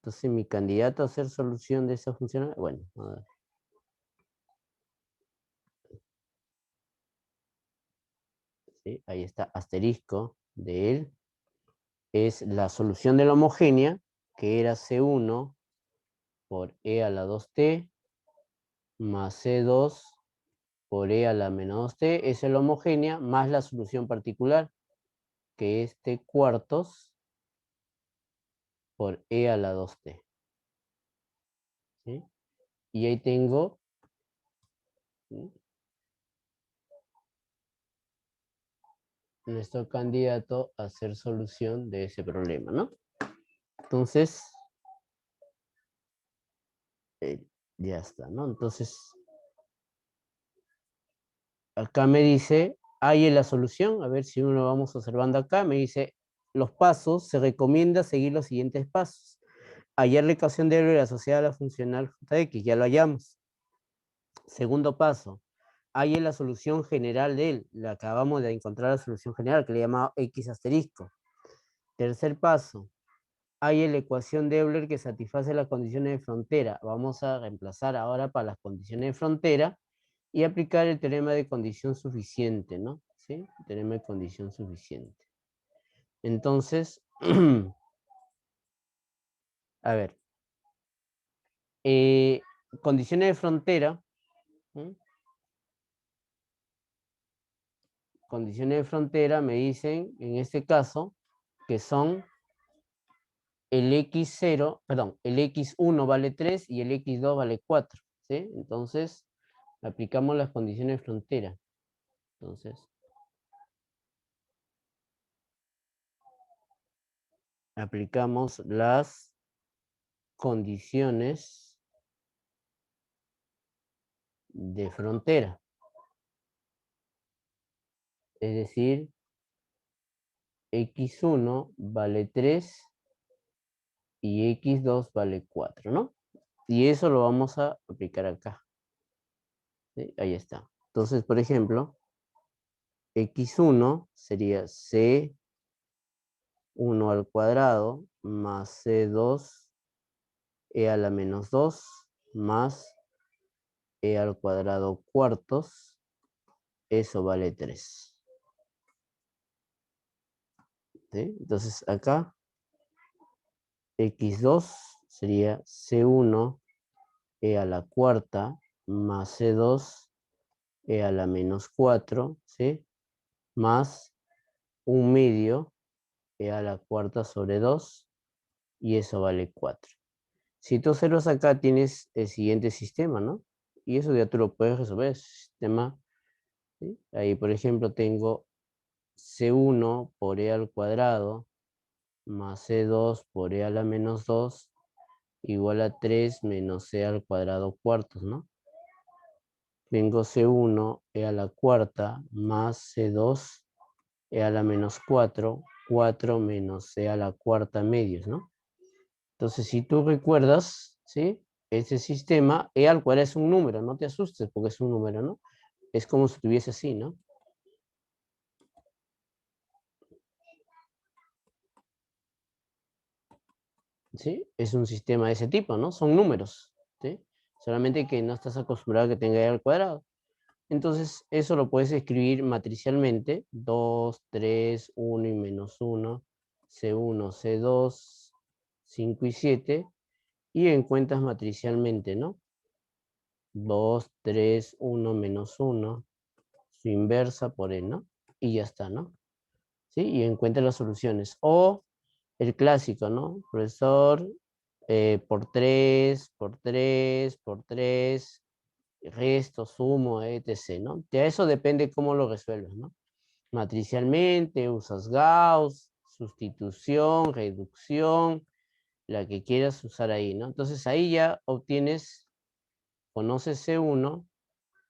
Entonces mi candidato a ser solución de esa funcional, bueno, a ver. ¿Sí? Ahí está, asterisco de él, es la solución de la homogénea, que era C1 por E a la 2t, más C2 por E a la menos 2t, es la homogénea, más la solución particular, que es T cuartos por E a la 2t. ¿Sí? Y ahí tengo, ¿sí?, nuestro candidato a ser solución de ese problema, ¿no? Entonces, ya está, ¿no? Entonces, acá me dice, hay en la solución, a ver si uno lo vamos observando acá, me dice, los pasos, se recomienda seguir los siguientes pasos. Hallar la ecuación de Euler asociada a la funcional j de x, ya lo hallamos. Segundo paso, hay en la solución general de él, le acabamos de encontrar la solución general, que le llamaba x asterisco. Tercer paso, hay en la ecuación de Euler que satisface las condiciones de frontera. Vamos a reemplazar ahora para las condiciones de frontera y aplicar el teorema de condición suficiente, ¿no? ¿Sí? El teorema de condición suficiente. Entonces, a ver, condiciones de frontera, ¿sí? Condiciones de frontera me dicen, en este caso, que son el x0, perdón, el x1 vale 3 y el x2 vale 4, ¿sí? Entonces, aplicamos las condiciones de frontera. Entonces, aplicamos las condiciones de frontera. Es decir, x1 vale 3 y x2 vale 4, ¿no? Y eso lo vamos a aplicar acá. ¿Sí? Ahí está. Entonces, por ejemplo, x1 sería c1 al cuadrado más c2 a la menos 2 más al cuadrado cuartos. Eso vale 3. ¿Sí? Entonces acá x2 sería c1 a la cuarta más c2 a la menos 4, ¿sí? Más un medio a la cuarta sobre 2 y eso vale 4. Si tú observas acá tienes el siguiente sistema, ¿no? Y eso ya tú lo puedes resolver, sistema, ¿sí? Ahí por ejemplo tengo c1 por e al cuadrado más c2 por e a la menos 2 igual a 3 menos c al cuadrado cuartos, ¿no? Tengo c1 e a la cuarta más c2 e a la menos 4, 4 menos c a la cuarta medios, ¿no? Entonces, si tú recuerdas, ¿sí? Este sistema, e al cuadrado es un número, no te asustes porque es un número, ¿no? Es como si estuviese así, ¿no? ¿Sí? Es un sistema de ese tipo, ¿no? Son números, ¿sí? Solamente que no estás acostumbrado a que tenga e al cuadrado. Entonces, eso lo puedes escribir matricialmente, 2, 3, 1 y menos 1, C1, C2, 5 y 7, y encuentras matricialmente, ¿no? 2, 3, 1, menos 1, su inversa por E, ¿no? Y ya está, ¿no? ¿Sí? Y encuentras las soluciones. O el clásico, ¿no? Profesor, por 3, por 3, por 3, resto, sumo, etc., ¿no? Ya eso depende cómo lo resuelves, ¿no? Matricialmente, usas Gauss, sustitución, reducción, la que quieras usar ahí, ¿no? Entonces ahí ya obtienes, conoces C1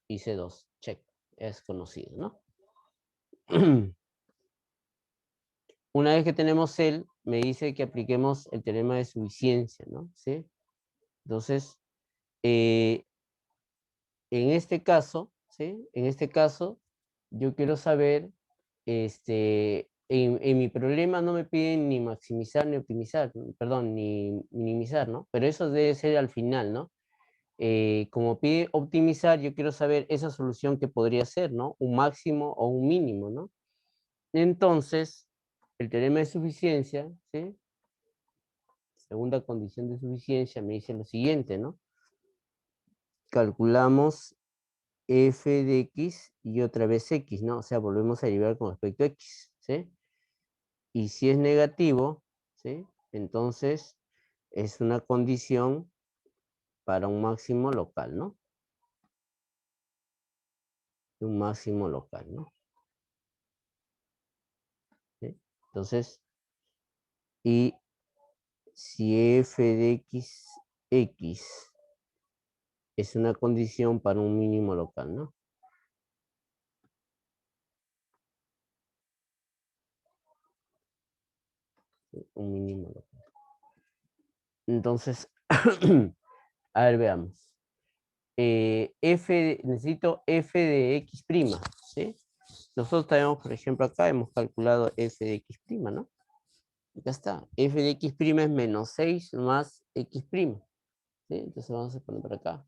y C2, check, es conocido, ¿no? Una vez que tenemos él, me dice que apliquemos el teorema de suficiencia, ¿no? ¿Sí? Entonces, eh, en este caso, ¿sí? En este caso, yo quiero saber, en mi problema no me piden ni maximizar ni optimizar, perdón, ni minimizar, ¿no? Pero eso debe ser al final, ¿no? Como pide optimizar, yo quiero saber esa solución que podría ser, ¿no? Un máximo o un mínimo, ¿no? Entonces, el teorema de suficiencia, ¿sí? Segunda condición de suficiencia me dice lo siguiente, ¿no? Calculamos f de x y otra vez x, ¿no? O sea, volvemos a derivar con respecto a x, ¿sí? Y si es negativo, ¿sí? Entonces es una condición para un máximo local, ¿no? Un máximo local, ¿no? ¿Sí? Entonces, y si f de x es una condición para un mínimo local, ¿no? Un mínimo local. Entonces, a ver, veamos. Necesito f de x', ¿sí? Nosotros tenemos, por ejemplo, acá hemos calculado f de x', ¿no? Acá está. F de x' es menos 6 más x'. ¿Sí? Entonces vamos a poner por acá.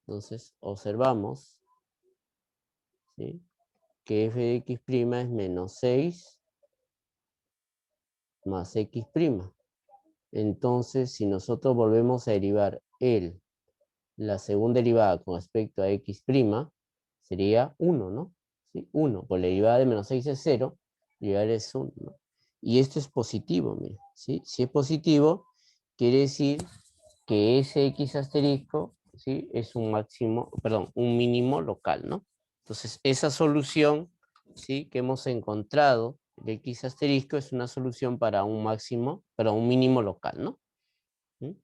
Entonces observamos, ¿sí?, que f de x' es menos 6 más x'. Entonces, si nosotros volvemos a derivar la segunda derivada con respecto a x', sería 1, ¿no? ¿Sí? 1, por la derivada de menos 6 es 0, derivada es 1, ¿no? Y esto es positivo, mira, ¿sí? Si es positivo, quiere decir que ese x asterisco, ¿sí?, es un máximo, perdón, un mínimo local, ¿no? Entonces, esa solución, ¿sí?, que hemos encontrado de x asterisco es una solución para un máximo, para un mínimo local, ¿no? ¿Sí?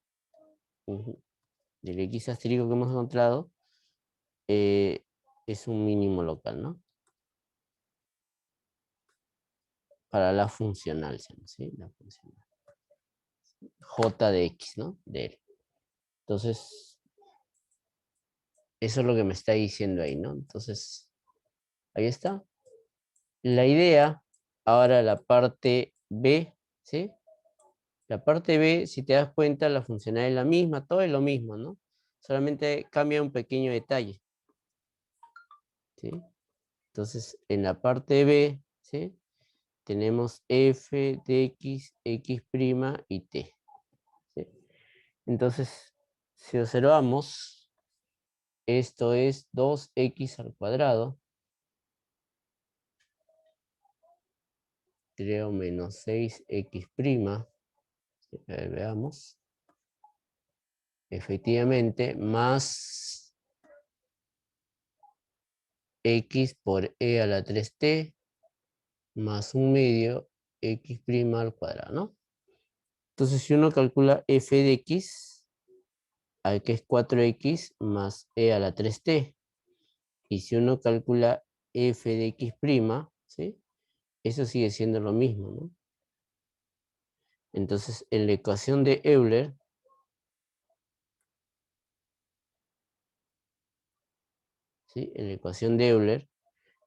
Del x asterisco que hemos encontrado es un mínimo local, ¿no? Para la funcional, ¿sí? La funcional. J de x, ¿no? De él. Entonces, eso es lo que me está diciendo ahí, ¿no? Entonces, ahí está. La idea, ahora la parte B, ¿sí? La parte B, si te das cuenta, la funcional es la misma, todo es lo mismo, ¿no? Solamente cambia un pequeño detalle, ¿sí? Entonces, en la parte B, ¿sí?, tenemos f de x, x' y t, ¿sí? Entonces, si observamos, esto es 2x al cuadrado, creo menos 6x', ¿sí? A ver, veamos. Efectivamente, más x por e a la 3t, más 1/2 x' al cuadrado, ¿no? Entonces, si uno calcula f de x, que es 4x más e a la 3t, y si uno calcula f de x', ¿sí?, eso sigue siendo lo mismo, ¿no? Entonces, en la ecuación de Euler, ¿sí?, en la ecuación de Euler,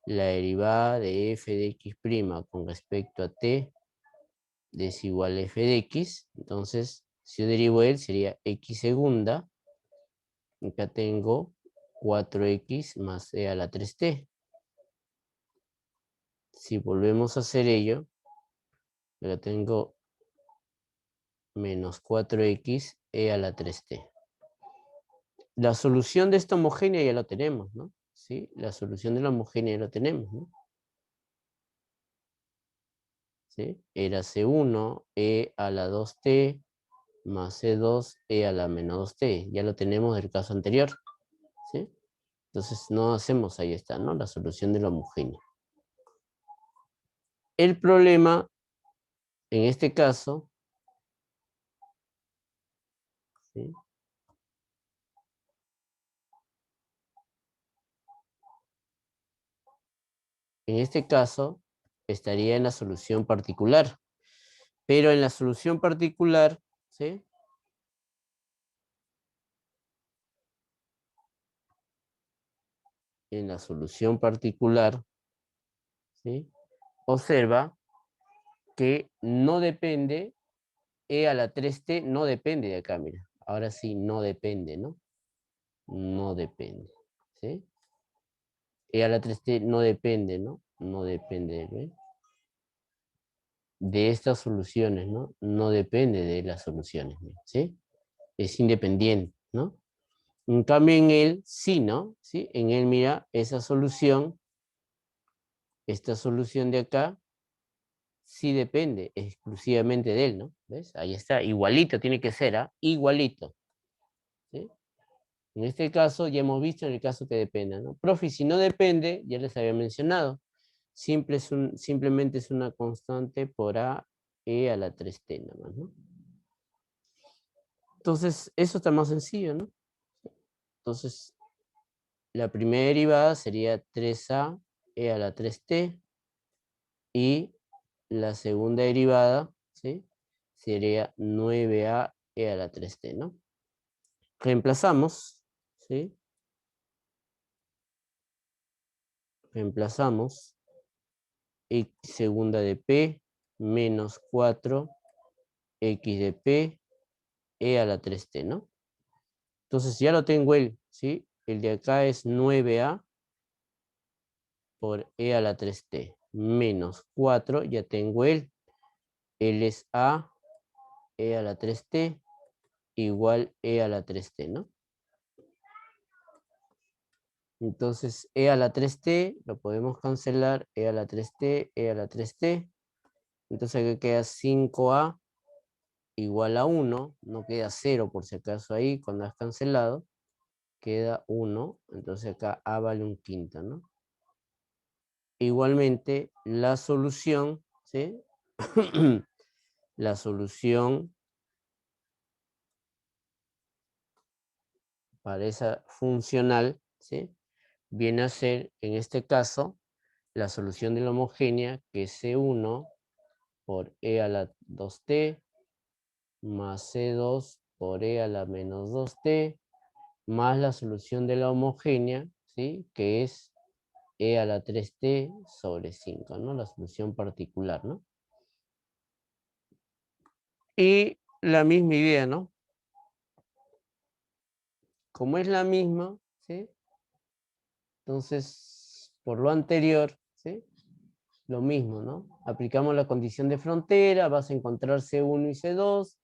la derivada de f de x' con respecto a t es igual a f de x. Entonces, si yo derivo él, sería x segunda. Acá tengo 4x más e a la 3t. Si volvemos a hacer ello, acá tengo menos 4x e a la 3t. La solución de esta homogénea ya lo tenemos, ¿no? ¿Sí? La solución de la homogénea ya lo tenemos, ¿no? ¿Sí? Era C1 e a la 2t más C2 e a la menos 2t. Ya lo tenemos del caso anterior, ¿sí? Entonces no hacemos, ahí está, ¿no?, la solución de la homogénea. El problema, en este caso, ¿sí?, en este caso estaría en la solución particular. Pero en la solución particular, ¿sí?, en la solución particular, ¿sí?, observa que no depende, e a la 3t no depende de acá, mira. Ahora sí, no depende, ¿no? No depende, ¿sí? E a la 3t no depende, ¿no? No depende, ¿ve?, de estas soluciones, ¿no? No depende de las soluciones, ¿sí? Es independiente, ¿no? En cambio en él, sí, ¿no? ¿Sí? En él, mira, esa solución, esta solución de acá, sí depende exclusivamente de él, ¿no? ¿Ves? Ahí está, igualito tiene que ser, ¿ah? Igualito, ¿sí? En este caso, ya hemos visto en el caso que dependa, ¿no? Profe, si no depende, ya les había mencionado, simplemente es una constante por a e a la 3t, nada más, ¿no? Entonces, eso está más sencillo, ¿no? Entonces, la primera derivada sería 3a e a la 3t y la segunda derivada, ¿sí? Sería 9a e a la 3t, ¿no? Reemplazamos, ¿sí? Reemplazamos x segunda de p menos 4 x de p e a la 3t, ¿no? Entonces ya lo tengo ¿sí? El de acá es 9a por e a la 3t menos 4, ya tengo él es a e a la 3t igual e a la 3t, ¿no? Entonces e a la 3t lo podemos cancelar, e a la 3t, e a la 3t. Entonces aquí queda 5a igual a 1, no queda 0 por si acaso ahí, cuando has cancelado, queda 1, entonces acá a vale un quinto, ¿no? Igualmente, la solución, ¿sí? La solución para esa funcional, ¿sí? Viene a ser, en este caso, la solución de la homogénea, que es C1 por e a la 2t más C2 por e a la menos 2t más la solución de la homogénea, ¿sí? Que es e a la 3t sobre 5, ¿no? La solución particular, ¿no? Y la misma idea, ¿no? Como es la misma, ¿sí? Entonces, por lo anterior, ¿sí? Lo mismo, ¿no? Aplicamos la condición de frontera, vas a encontrar C1 y C2.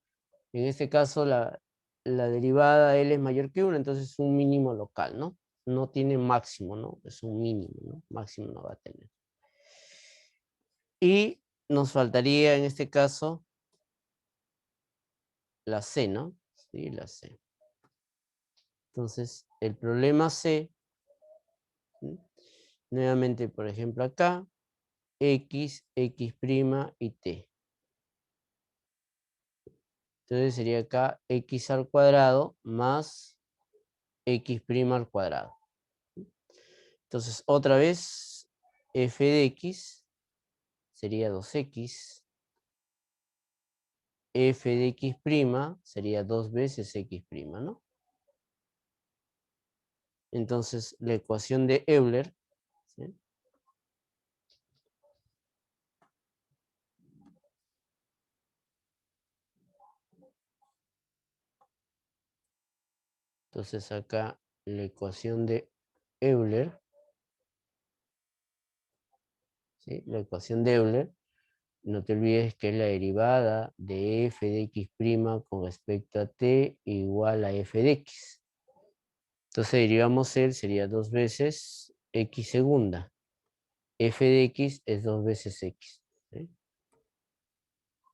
En este caso, la derivada L es mayor que 1, entonces es un mínimo local, ¿no? No tiene máximo, ¿no? Es un mínimo, ¿no? Máximo no va a tener. Y nos faltaría en este caso la C, ¿no? Sí, la C. Entonces, el problema C, ¿sí? Nuevamente, por ejemplo, acá, X, X' y T. Entonces sería acá X al cuadrado más X' al cuadrado. Entonces, otra vez, f de X sería 2X. F de X' sería 2 veces X', ¿no? Entonces, la ecuación de Euler, ¿sí? Entonces acá la ecuación de Euler, ¿sí? La ecuación de Euler, no te olvides que es la derivada de f de X' con respecto a t igual a f de X. Entonces derivamos él, sería 2 veces X segunda. F de X es 2 veces X, ¿sí?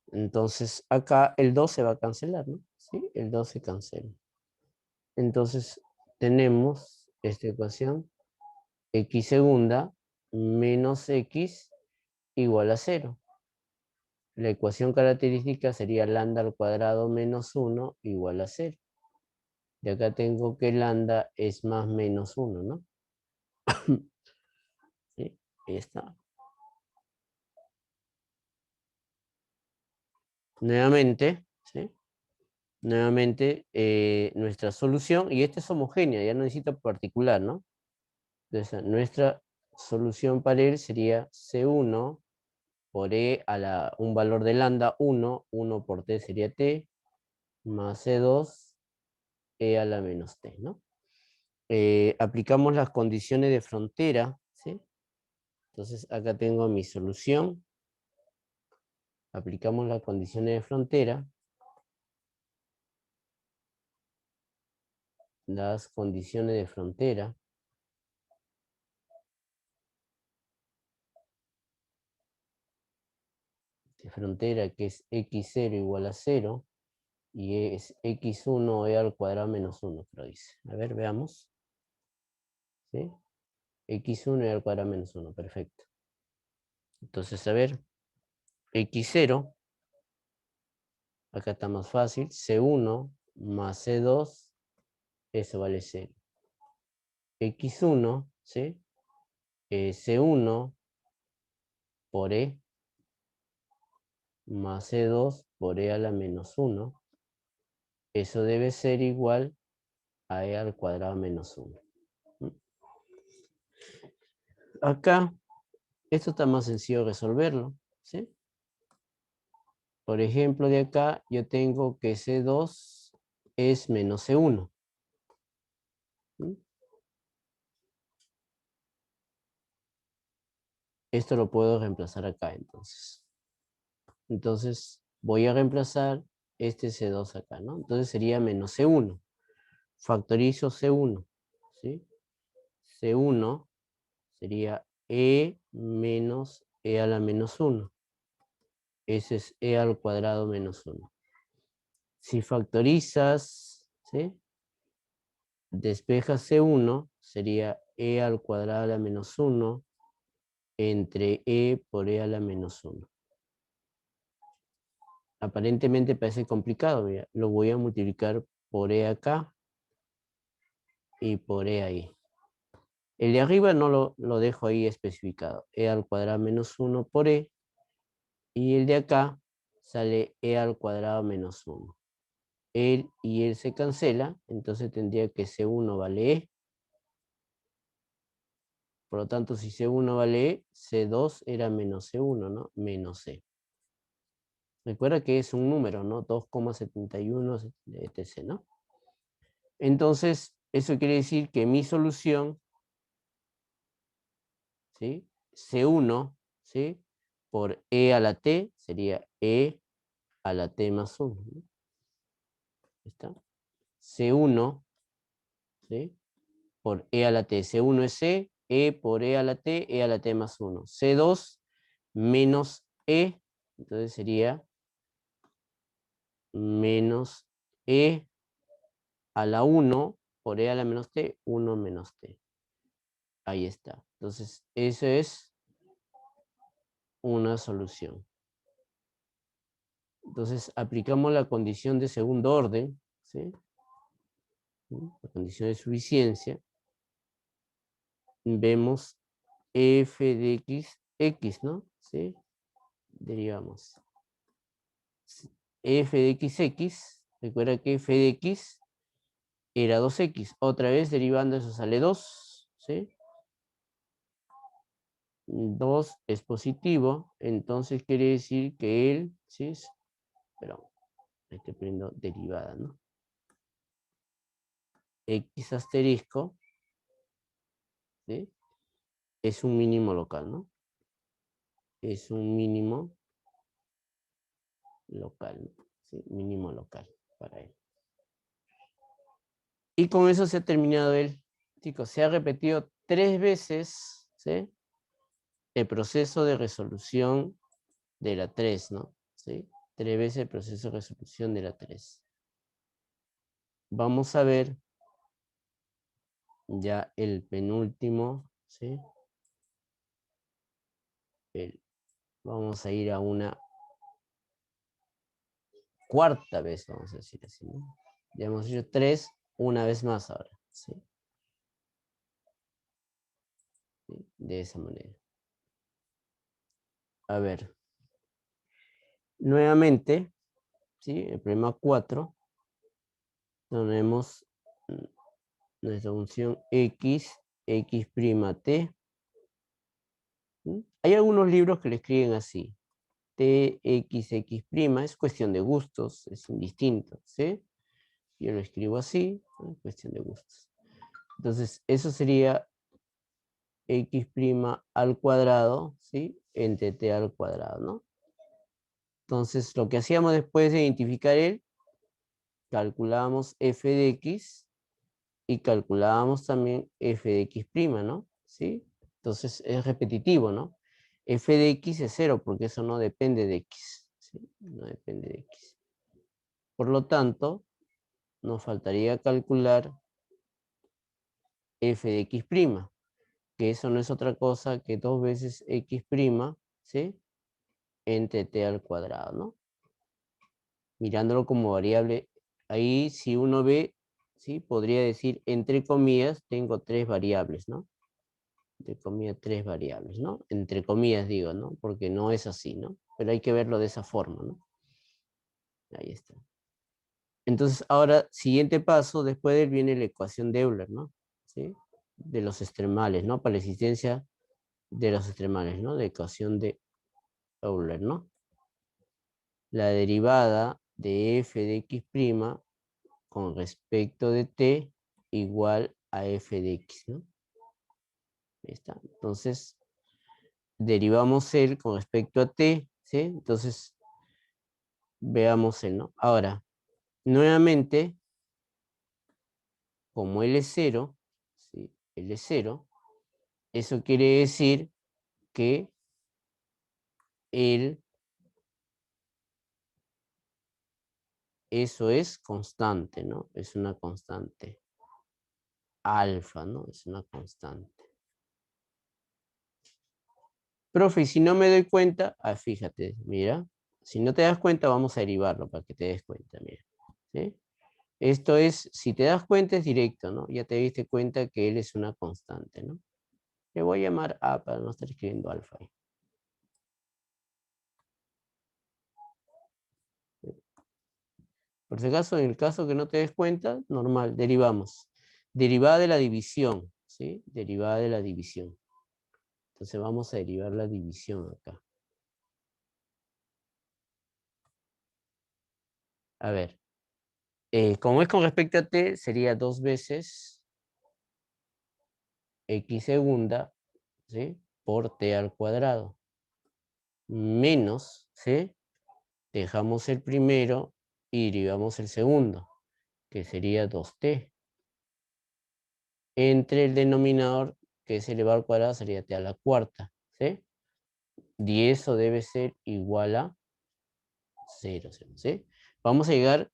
Entonces acá el 2 se va a cancelar, ¿no? ¿Sí? El 2 se cancela. Entonces tenemos esta ecuación, X segunda menos X igual a 0. La ecuación característica sería lambda al cuadrado menos 1 igual a 0. Y acá tengo que lambda es más menos 1, ¿no? ¿Sí? Ahí está. Nuevamente, ¿sí? Nuevamente, nuestra solución, y esta es homogénea, ya no necesita particular, ¿no? Entonces, nuestra solución para él sería C1 por E a un valor de lambda 1, 1 por T sería T, más C2, E a la menos T, ¿no? Aplicamos las condiciones de frontera, ¿sí? Entonces, acá tengo mi solución. Aplicamos las condiciones de frontera. Las condiciones de frontera. De frontera que es x0 igual a 0 y es x1 e al cuadrado menos 1, creo dice. A ver, veamos. ¿Sí? X1 e al cuadrado menos 1, perfecto. Entonces, a ver, x0, acá está más fácil, c1 más c2, eso vale 0. X1, ¿sí? C1 por E, más C2 por E a la menos 1. Eso debe ser igual a E al cuadrado menos 1. Acá, esto está más sencillo resolverlo, ¿sí? Por ejemplo, de acá yo tengo que C2 es menos C1. Esto lo puedo reemplazar acá, entonces. Entonces, voy a reemplazar este C2 acá, ¿no? Entonces sería menos C1. Factorizo C1, ¿sí? C1 sería E menos E a la menos 1. Ese es E al cuadrado menos 1. Si factorizas, ¿sí? Despejas C1, sería E al cuadrado a la menos 1 entre E por E a la menos 1. Aparentemente parece complicado, mira. Lo voy a multiplicar por E acá y por E ahí. El de arriba no lo dejo ahí especificado. E al cuadrado menos 1 por E. Y el de acá sale E al cuadrado menos 1. El y el se cancela, entonces tendría que C1 vale E. Por lo tanto, si C1 vale E, C2 era menos C1, ¿no? Menos E. Recuerda que es un número, ¿no? 2,71, etc., ¿no? Entonces, eso quiere decir que mi solución, ¿sí? C1, ¿sí? Por E a la T sería E a la T más 1, ¿no? ¿Está? C1, ¿sí? Por E a la T. C1 es E por E a la T más 1. C2 menos E, entonces sería menos E a la 1 por E a la menos T, 1 menos T. Ahí está. Entonces, eso es una solución. Entonces, aplicamos la condición de segundo orden, ¿sí? La condición de suficiencia. Vemos f de x, ¿no? ¿Sí? Derivamos. F de x, recuerda que f de x era 2x. Otra vez derivando eso sale 2, ¿sí? 2 es positivo, entonces quiere decir que él, ¿sí? Pero estoy poniendo derivada, ¿no? X asterisco, ¿sí? Es un mínimo local, ¿no? Es un mínimo local, ¿no? ¿Sí? Mínimo local para él. Y con eso se ha terminado el, chicos, se ha repetido 3 veces, ¿sí? El proceso de resolución de la 3, ¿no? ¿Sí? 3 veces el proceso de resolución de la 3. Vamos a ver ya el penúltimo, ¿sí? Vamos a ir a una cuarta vez, vamos a decir así, ¿no? Ya hemos hecho 3, una vez más ahora, ¿sí? De esa manera. A ver. Nuevamente, ¿sí? El problema 4. Tenemos nuestra función x, x', t. ¿Sí? Hay algunos libros que le escriben así. T, x, x', es cuestión de gustos, es indistinto, ¿sí? Yo lo escribo así, ¿no? Cuestión de gustos. Entonces, eso sería x' al cuadrado, ¿sí? Entre t al cuadrado, ¿no? Entonces, lo que hacíamos después de identificar él, calculábamos f de x y calculábamos también f de x', ¿no? ¿Sí? Entonces, es repetitivo, ¿no? F de x es 0 porque eso no depende de x, ¿sí? No depende de x. Por lo tanto, nos faltaría calcular f de x', que eso no es otra cosa que 2 veces x', ¿sí? Entre t al cuadrado, ¿no? Mirándolo como variable, ahí si uno ve, ¿sí? Podría decir, entre comillas, tengo 3 variables, ¿no? Entre comillas, 3 variables, ¿no? Entre comillas digo, ¿no? Porque no es así, ¿no? Pero hay que verlo de esa forma, ¿no? Ahí está. Entonces, ahora, siguiente paso, después de él viene la ecuación de Euler, ¿no? ¿Sí? De los extremales, ¿no? Para la existencia de los extremales, ¿no? De ecuación de Euler, ¿no? La derivada de f de x' con respecto de t igual a f de x, ¿no? Ahí está. Entonces, derivamos el con respecto a t, ¿sí? Entonces, veamos el, ¿no? Ahora, nuevamente, como L es 0, ¿sí? L es 0, eso quiere decir que eso es constante, ¿no? Es una constante. Alfa, ¿no? Es una constante. Profe, y si no me doy cuenta, fíjate, mira, si no te das cuenta, vamos a derivarlo para que te des cuenta, mira. ¿Sí? Esto es, si te das cuenta, es directo, ¿no? Ya te diste cuenta que él es una constante, ¿no? Le voy a llamar A para no estar escribiendo alfa ahí. Por si acaso, en el caso que no te des cuenta, normal, derivamos. Derivada de la división, ¿sí? Derivada de la división. Entonces vamos a derivar la división acá. A ver, como es con respecto a t, sería 2 veces x segunda, ¿sí? Por t al cuadrado. Menos, ¿sí? Dejamos el primero y derivamos el segundo, que sería 2t. Entre el denominador, que es elevado al cuadrado, sería t a la cuarta, ¿sí? Y eso debe ser igual a 0, ¿sí? Vamos a llegar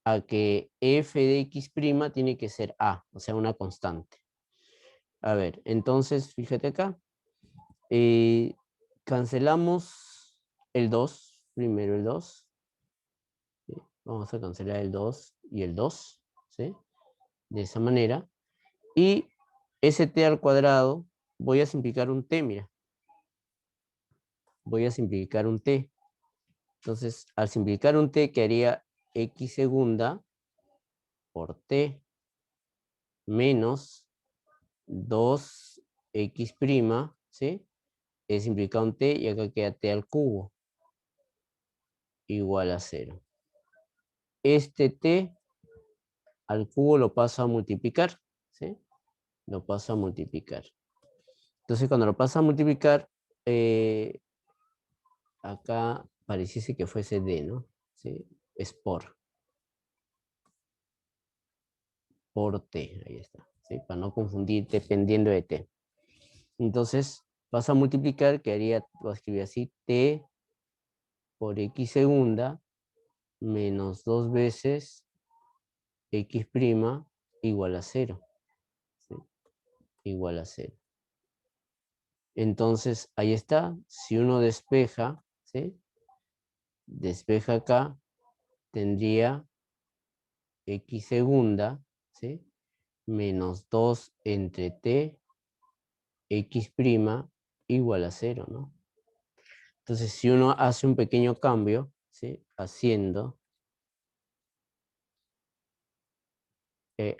a que f de x' tiene que ser a, o sea, una constante. A ver, entonces, fíjate acá. Cancelamos el 2, primero el 2. ¿Sí? Vamos a cancelar el 2 y el 2, ¿sí? De esa manera. Y ese t al cuadrado, voy a simplificar un t, mira. Voy a simplificar un t. Entonces, al simplificar un t, quedaría x segunda por t menos 2x', ¿sí? He simplificado un t y acá queda t al cubo igual a 0. Este t al cubo lo paso a multiplicar, ¿sí? Lo paso a multiplicar. Entonces, cuando lo paso a multiplicar, acá pareciese que fuese d, ¿no? ¿Sí? Es por t, ahí está, ¿sí? Para no confundir dependiendo de t. Entonces, paso a multiplicar, quedaría, voy a escribir así, t por x segunda menos 2 veces x' igual a 0. ¿Sí? Igual a 0. Entonces, ahí está. Si uno despeja, ¿sí? Despeja acá, tendría x segunda, ¿sí? Menos 2 entre t, x' igual a 0, ¿no? Entonces, si uno hace un pequeño cambio, ¿sí? Haciendo,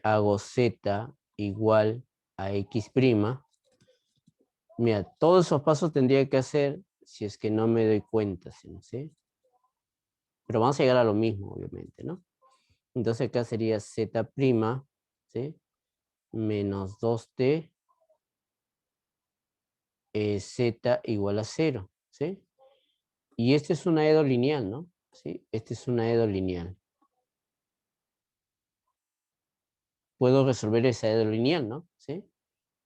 hago z igual a x', mira, todos esos pasos tendría que hacer si es que no me doy cuenta, ¿sí? Pero vamos a llegar a lo mismo, obviamente, ¿no? Entonces acá sería z', ¿sí? Menos 2t, z igual a 0, ¿sí? Y este es un aedo lineal, ¿no? ¿Sí? Este es un aedo lineal. Puedo resolver ese aedo lineal, ¿no? ¿Sí?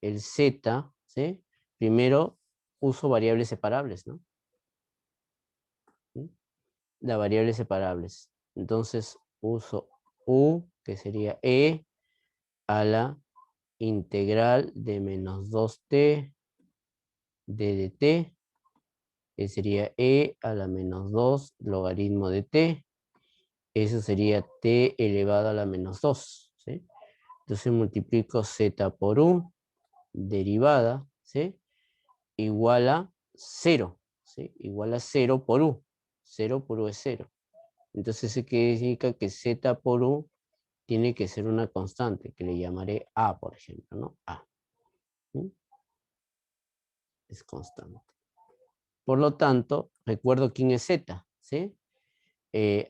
El z, ¿sí? Primero uso variables separables, ¿no? ¿Sí? Las variables separables. Entonces uso u, que sería e, a la integral de menos 2t d de t, que sería e a la menos 2 logaritmo de t. Eso sería t elevado a la menos 2, ¿sí? Entonces multiplico z por u, derivada, ¿sí? Igual a 0, ¿sí? Igual a 0 por u. 0 por u es 0. Entonces eso quiere significa que z por u tiene que ser una constante, que le llamaré a, por ejemplo, ¿no? A. ¿Sí? Es constante. Por lo tanto, recuerdo quién es z, ¿sí?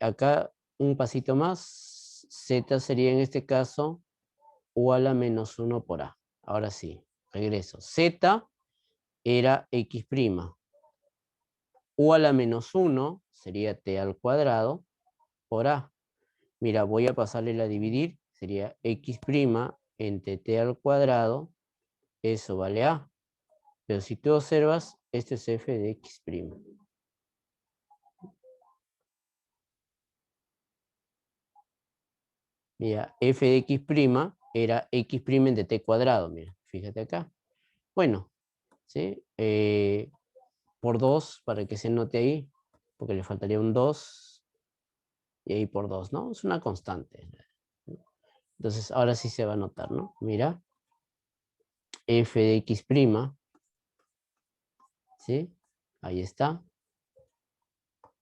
Acá un pasito más, z sería en este caso u a la menos 1 por a. Ahora sí, regreso. Z era x'. U a la menos 1 sería t al cuadrado por a. Mira, voy a pasarle a dividir. Sería x' entre t al cuadrado. Eso vale a. Pero si tú observas, este es f de x'. Mira, f de x' era x' entre t cuadrado. Mira, fíjate acá. Bueno, ¿sí? Por 2, para que se note ahí, porque le faltaría un 2, y ahí por 2, ¿no? Es una constante. Entonces, ahora sí se va a notar, ¿no? Mira, f de x', ¿sí? Ahí está.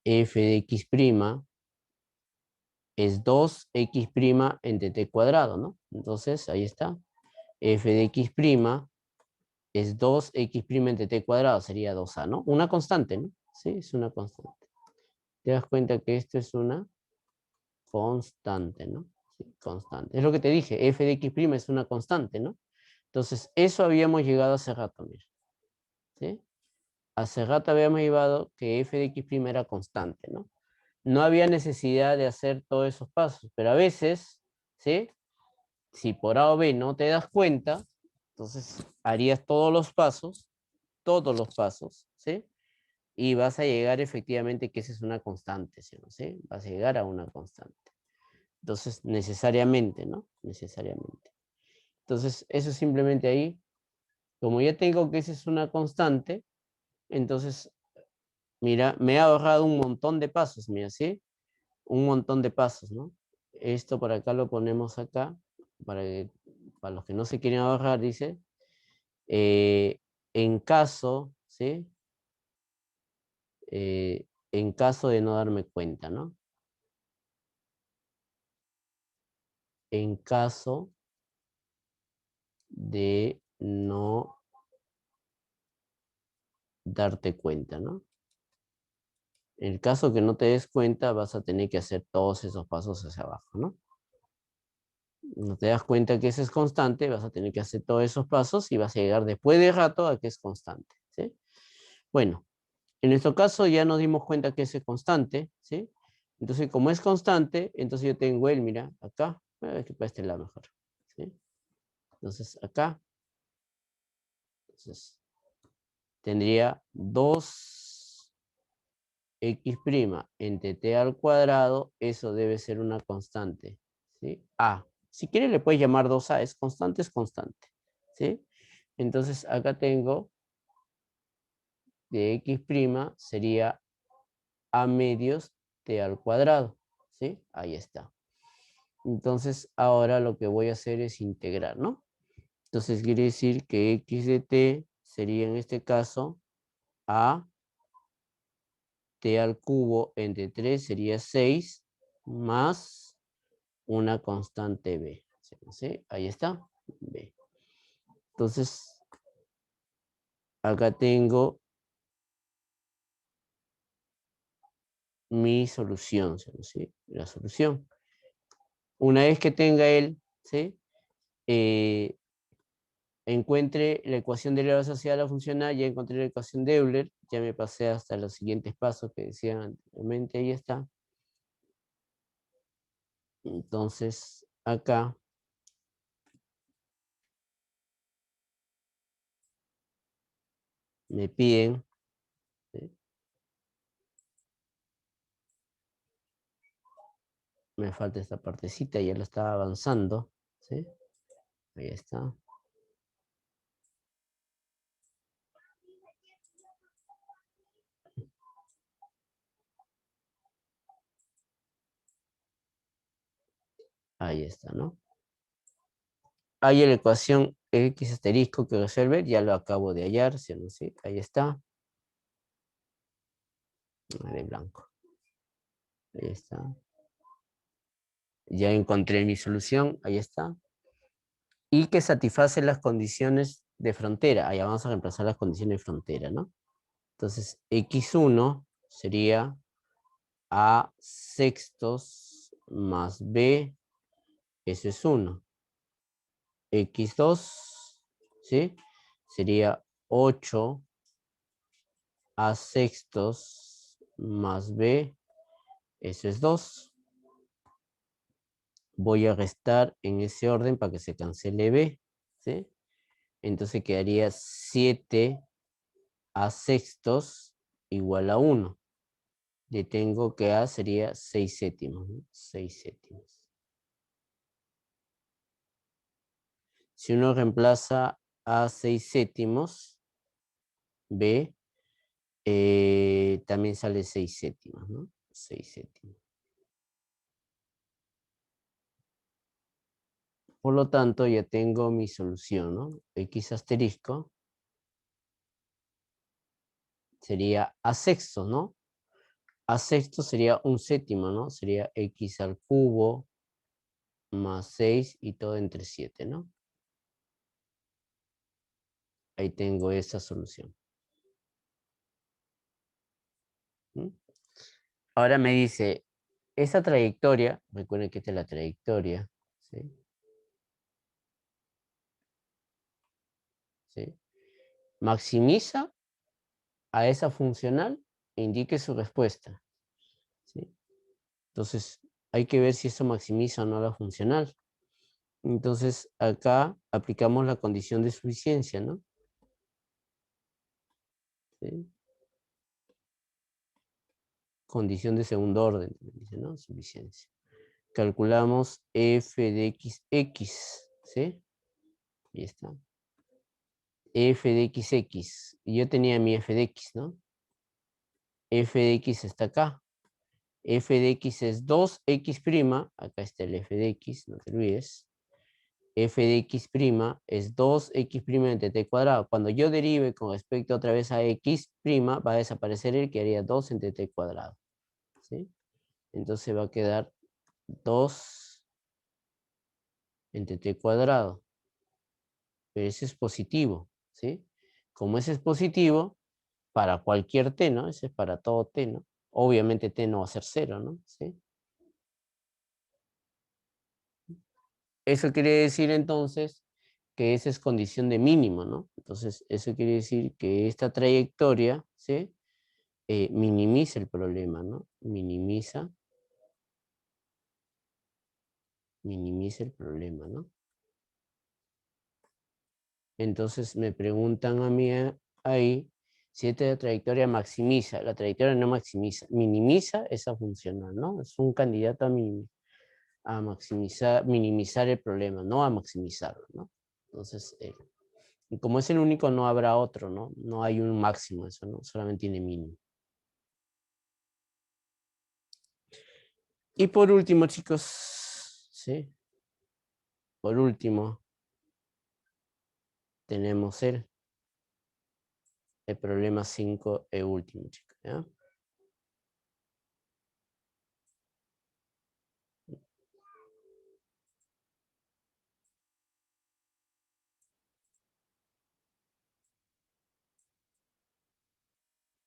F de x' es 2x' entre t cuadrado, ¿no? Entonces, ahí está. F de x' es 2x' entre t cuadrado, sería 2a, ¿no? Una constante, ¿no? Sí, es una constante. Te das cuenta que esto es una constante, ¿no? Sí, constante. Es lo que te dije, f de x' es una constante, ¿no? Entonces, eso habíamos llegado hace rato, mira. ¿Sí? Hace rato habíamos llevado que f de x' era constante, ¿no? No había necesidad de hacer todos esos pasos, pero a veces, ¿sí? Si por A o B no te das cuenta, entonces harías todos los pasos, ¿sí? Y vas a llegar efectivamente que esa es una constante, ¿sí? ¿No? ¿Sí? Vas a llegar a una constante. Entonces, necesariamente, ¿no? Necesariamente. Entonces, eso simplemente ahí, como ya tengo que esa es una constante, entonces, mira, me he ahorrado un montón de pasos, mira, ¿sí? Un montón de pasos, ¿no? Esto por acá lo ponemos acá, para, para los que no se quieren ahorrar, dice, en caso, ¿sí? En caso de no darme cuenta, ¿no? En caso de no darte cuenta, ¿no? En el caso que no te des cuenta, vas a tener que hacer todos esos pasos hacia abajo, ¿no? No te das cuenta que ese es constante, vas a tener que hacer todos esos pasos y vas a llegar después de rato a que es constante, ¿sí? Bueno, en nuestro caso ya nos dimos cuenta que ese es constante, ¿sí? Entonces, como es constante, entonces yo tengo el, mira, acá, a ver que para este lado mejor, ¿sí? Entonces, acá, entonces, tendría 2x' entre t al cuadrado, eso debe ser una constante, ¿sí? A. Si quieres le puedes llamar 2a, es constante, ¿sí? Entonces acá tengo de x' sería a medios t al cuadrado, ¿sí? Ahí está. Entonces ahora lo que voy a hacer es integrar, ¿no? Entonces quiere decir que x de t sería en este caso a t al cubo entre 3 sería 6 más una constante b. ¿Sí? Ahí está, b. Entonces, acá tengo mi solución, ¿sí? La solución. Una vez que tenga él, ¿sí? Encuentre la ecuación de elevado asociada a la función a, ya encontré la ecuación de Euler, ya me pasé hasta los siguientes pasos que decían anteriormente, ahí está. Entonces, acá me piden, ¿sí? Me falta esta partecita, ya lo estaba avanzando, ¿sí? Ahí está. Ahí está, ¿no? Ahí la ecuación x asterisco que resolver, ya lo acabo de hallar, ¿sí? ¿No? ¿Sí? Ahí está. De blanco. Ahí está. Ya encontré mi solución, ahí está. Y que satisface las condiciones de frontera. Ahí vamos a reemplazar las condiciones de frontera, ¿no? Entonces, x1 sería a sextos más b, eso es 1. x2, ¿sí? Sería 8 a sextos más b, eso es 2. Voy a restar en ese orden para que se cancele b, ¿sí? Entonces quedaría 7 a sextos igual a 1. Le tengo que a sería 6 séptimos, ¿no? 6 séptimos. Si uno reemplaza a 6 séptimos, b, también sale 6 séptimos, ¿no? 6 séptimos. Por lo tanto, ya tengo mi solución, ¿no? X asterisco sería a sextos, ¿no? A sexto sería un séptimo, ¿no? Sería x al cubo más 6 y todo entre 7, ¿no? Ahí tengo esa solución. ¿Mm? Ahora me dice, esa trayectoria, recuerden que esta es la trayectoria, ¿sí? ¿Sí? Maximiza a esa funcional e indique su respuesta, ¿sí? Entonces, hay que ver si eso maximiza o no la funcional. Entonces, acá aplicamos la condición de suficiencia, ¿no? ¿Sí? Condición de segundo orden, dice, ¿no? Suficiencia. Calculamos f de x, ¿sí? Ahí está. F de x. Yo tenía mi f de x, ¿no? F de x está acá. F de x es 2x', acá está el f de x, no te olvides. F de x' es 2x' entre t cuadrado. Cuando yo derive con respecto otra vez a x', va a desaparecer el que haría 2 entre t cuadrado, ¿sí? Entonces va a quedar 2 entre t cuadrado. Pero ese es positivo, ¿sí? Como ese es positivo, para cualquier t, ¿no? Ese es para todo t, ¿no? Obviamente t no va a ser 0, ¿no? ¿Sí? Eso quiere decir entonces que esa es condición de mínimo, ¿no? Entonces, eso quiere decir que esta trayectoria, ¿sí? Minimiza el problema, ¿no? Minimiza el problema, ¿no? Entonces me preguntan a mí ahí si esta trayectoria maximiza. La trayectoria no maximiza, minimiza esa funcional, ¿no? Es un candidato a maximizar, minimizar el problema, no a maximizarlo, ¿no? Entonces, y como es el único, no habrá otro, ¿no? No hay un máximo, eso, ¿no? Solamente tiene mínimo. Y por último, chicos, ¿sí? Por último, tenemos el problema 5, el último, chicos, ¿ya?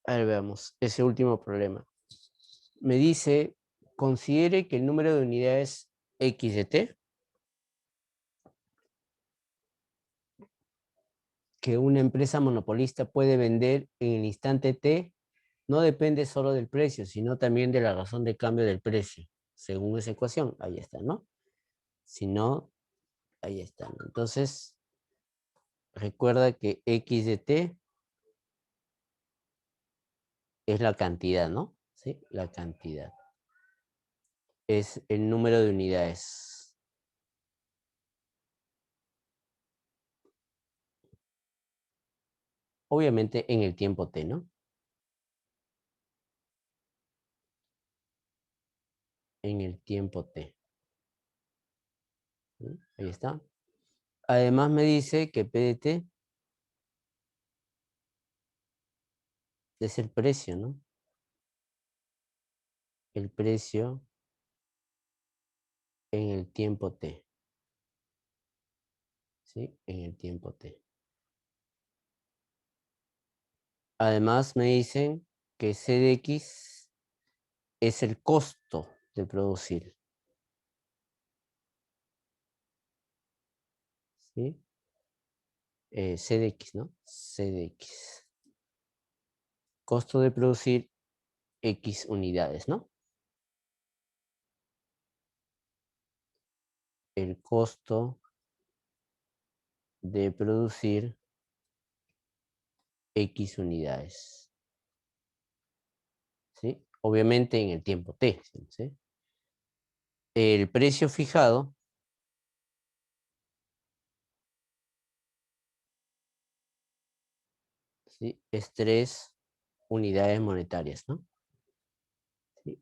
A ver, veamos, ese último problema. Me dice, considere que el número de unidades x de t que una empresa monopolista puede vender en el instante t no depende solo del precio, sino también de la razón de cambio del precio, según esa ecuación. Ahí está, ¿no? Si no, ahí está, ¿no? Entonces, recuerda que x de t es la cantidad, ¿no? ¿Sí? La cantidad. Es el número de unidades. Obviamente en el tiempo t, ¿no? En el tiempo t. ¿Sí? Ahí está. Además me dice que P de T es el precio, ¿no? el precio en el tiempo t. ¿Sí? En el tiempo t. Además me dicen que C de X es el costo de producir. ¿Sí? C de X, ¿no? C de X. Costo de producir X unidades, ¿no? El costo de producir X unidades. ¿Sí? Obviamente en el tiempo T. ¿Sí? El precio fijado ¿sí? Es 3 unidades monetarias, ¿no? ¿Sí?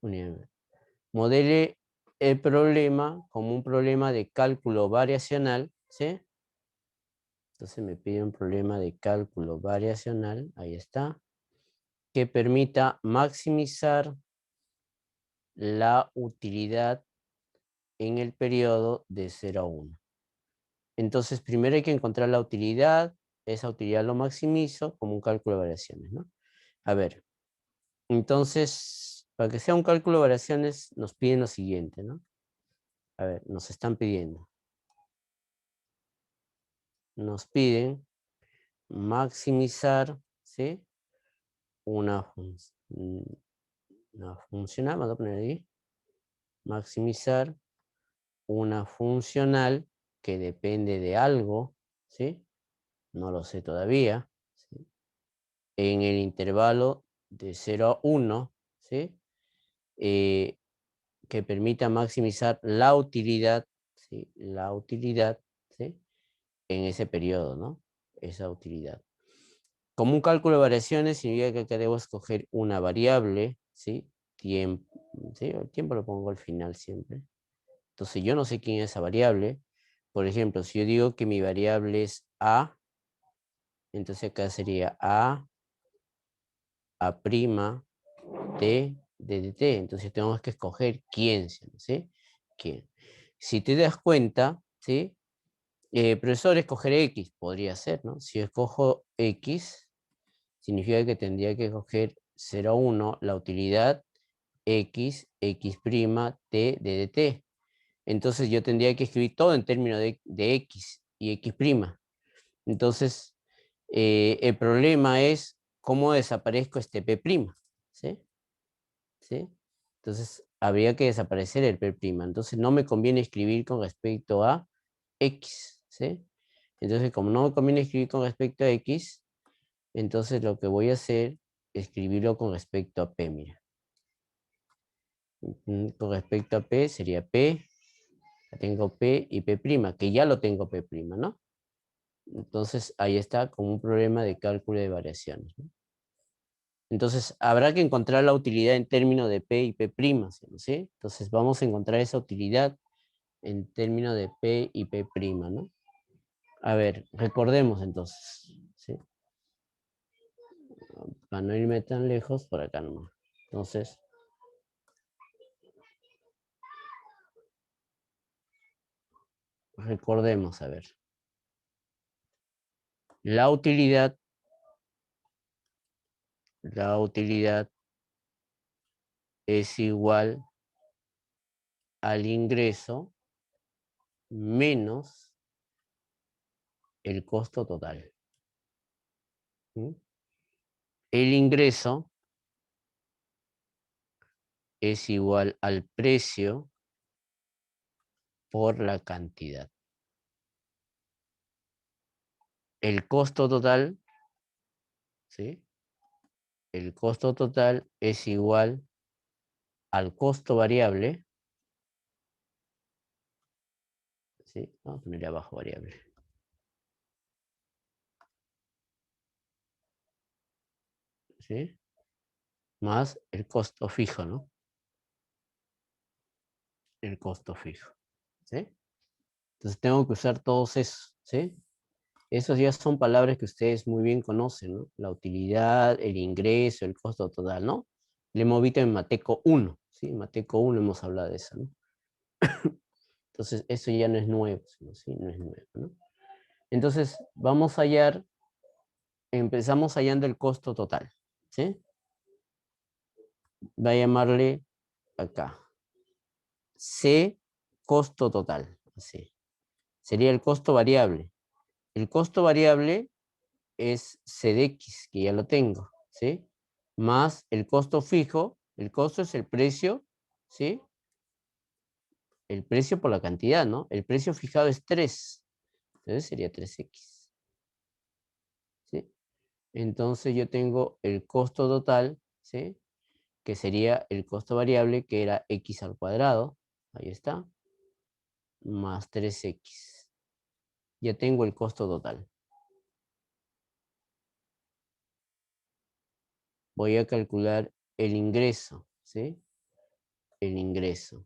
Modele el problema como un problema de cálculo variacional, ¿sí? Entonces me pide un problema de cálculo variacional, ahí está, que permita maximizar la utilidad en el periodo de 0 a 1. Entonces, primero hay que encontrar la utilidad, esa utilidad lo maximizo como un cálculo de variaciones, ¿no? A ver, entonces, para que sea un cálculo de variaciones, nos piden lo siguiente, ¿no? A ver, nos están pidiendo. Nos piden maximizar, ¿sí? Una funcional, vamos a poner ahí. Maximizar una funcional que depende de algo, ¿sí? No lo sé todavía, ¿sí? En el intervalo de 0 a 1, ¿sí? Que permita maximizar la utilidad, ¿sí? La utilidad, ¿sí? En ese periodo, ¿no? Esa utilidad. Como un cálculo de variaciones significa que acá debo escoger una variable, ¿sí? Tiempo, ¿sí? El tiempo lo pongo al final siempre. Entonces yo no sé quién es esa variable. Por ejemplo, si yo digo que mi variable es A, entonces acá sería A', T, D de T. Entonces tenemos que escoger quién, ¿sí? ¿Quién? Si te das cuenta, ¿sí? Profesor, escoger X podría ser, ¿no? Si escojo X, significa que tendría que escoger 0 a 1, la utilidad X, X', T, D de T. Entonces yo tendría que escribir todo en términos de X y X'. Entonces, el problema es cómo desaparezco este P', ¿sí? ¿Sí? Entonces, habría que desaparecer el P'. Entonces, no me conviene escribir con respecto a X, ¿sí? Entonces, como no me conviene escribir con respecto a X, entonces lo que voy a hacer es escribirlo con respecto a P, mira. Con respecto a P sería P, tengo P y P', que ya lo tengo P', ¿no? Entonces, ahí está como un problema de cálculo de variaciones, ¿no? Entonces, habrá que encontrar la utilidad en términos de P y P', ¿sí? Entonces, vamos a encontrar esa utilidad en términos de P y P', ¿no? A ver, recordemos entonces, ¿sí? Para no irme tan lejos, por acá nomás. Entonces, recordemos, a ver. La utilidad es igual al ingreso menos el costo total. ¿Sí? El ingreso es igual al precio por la cantidad. El costo total, ¿sí? El costo total es igual al costo variable, ¿sí? Vamos a ponerle abajo variable, ¿sí? Más el costo fijo, ¿no? El costo fijo, ¿sí? Entonces tengo que usar todos esos, ¿sí? Esos ya son palabras que ustedes muy bien conocen, ¿no? La utilidad, el ingreso, el costo total, ¿no? Le hemos visto en Mateco 1, ¿sí? En Mateco 1 hemos hablado de eso, ¿no? Entonces, eso ya no es nuevo, ¿sí? No es nuevo, ¿no? Entonces, vamos a hallar, empezamos hallando el costo total, ¿sí? Va a llamarle acá, C, costo total, así. Sería el costo variable. El costo variable es C de X, que ya lo tengo, ¿sí? Más el costo fijo, el costo es el precio, ¿sí? El precio por la cantidad, ¿no? El precio fijado es 3, entonces sería 3X, ¿sí? Entonces yo tengo el costo total, ¿sí? Que sería el costo variable, que era X al cuadrado, ahí está, más 3X. Ya tengo el costo total. Voy a calcular el ingreso, ¿sí? El ingreso.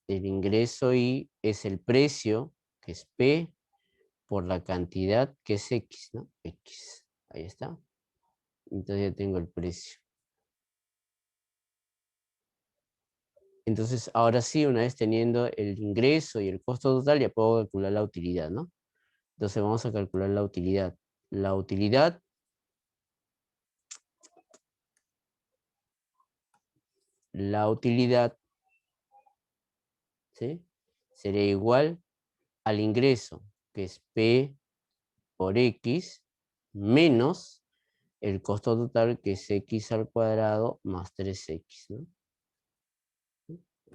El ingreso Y es el precio, que es P, por la cantidad, que es X, ¿no? X. Ahí está. Entonces ya tengo el precio. Entonces, ahora sí, una vez teniendo el ingreso y el costo total, ya puedo calcular la utilidad, ¿no? Entonces vamos a calcular la utilidad. La utilidad ¿sí? Sería igual al ingreso, que es P por X, menos el costo total, que es X al cuadrado más 3X, ¿no?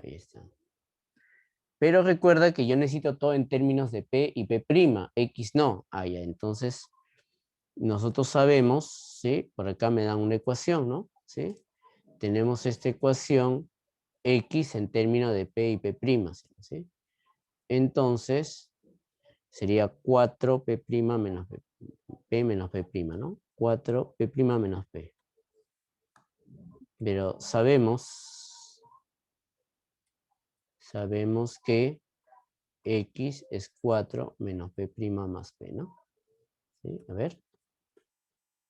Ahí está. Pero recuerda que yo necesito todo en términos de P y P', X no. Ah, ya, entonces nosotros sabemos, ¿sí? Por acá me dan una ecuación, ¿no? ¿Sí? Tenemos esta ecuación X en términos de P y P', ¿sí? Entonces, sería 4P' menos P menos P', ¿no? 4P' menos P. Pero sabemos que X es 4 menos P' más P, ¿no? ¿Sí? A ver.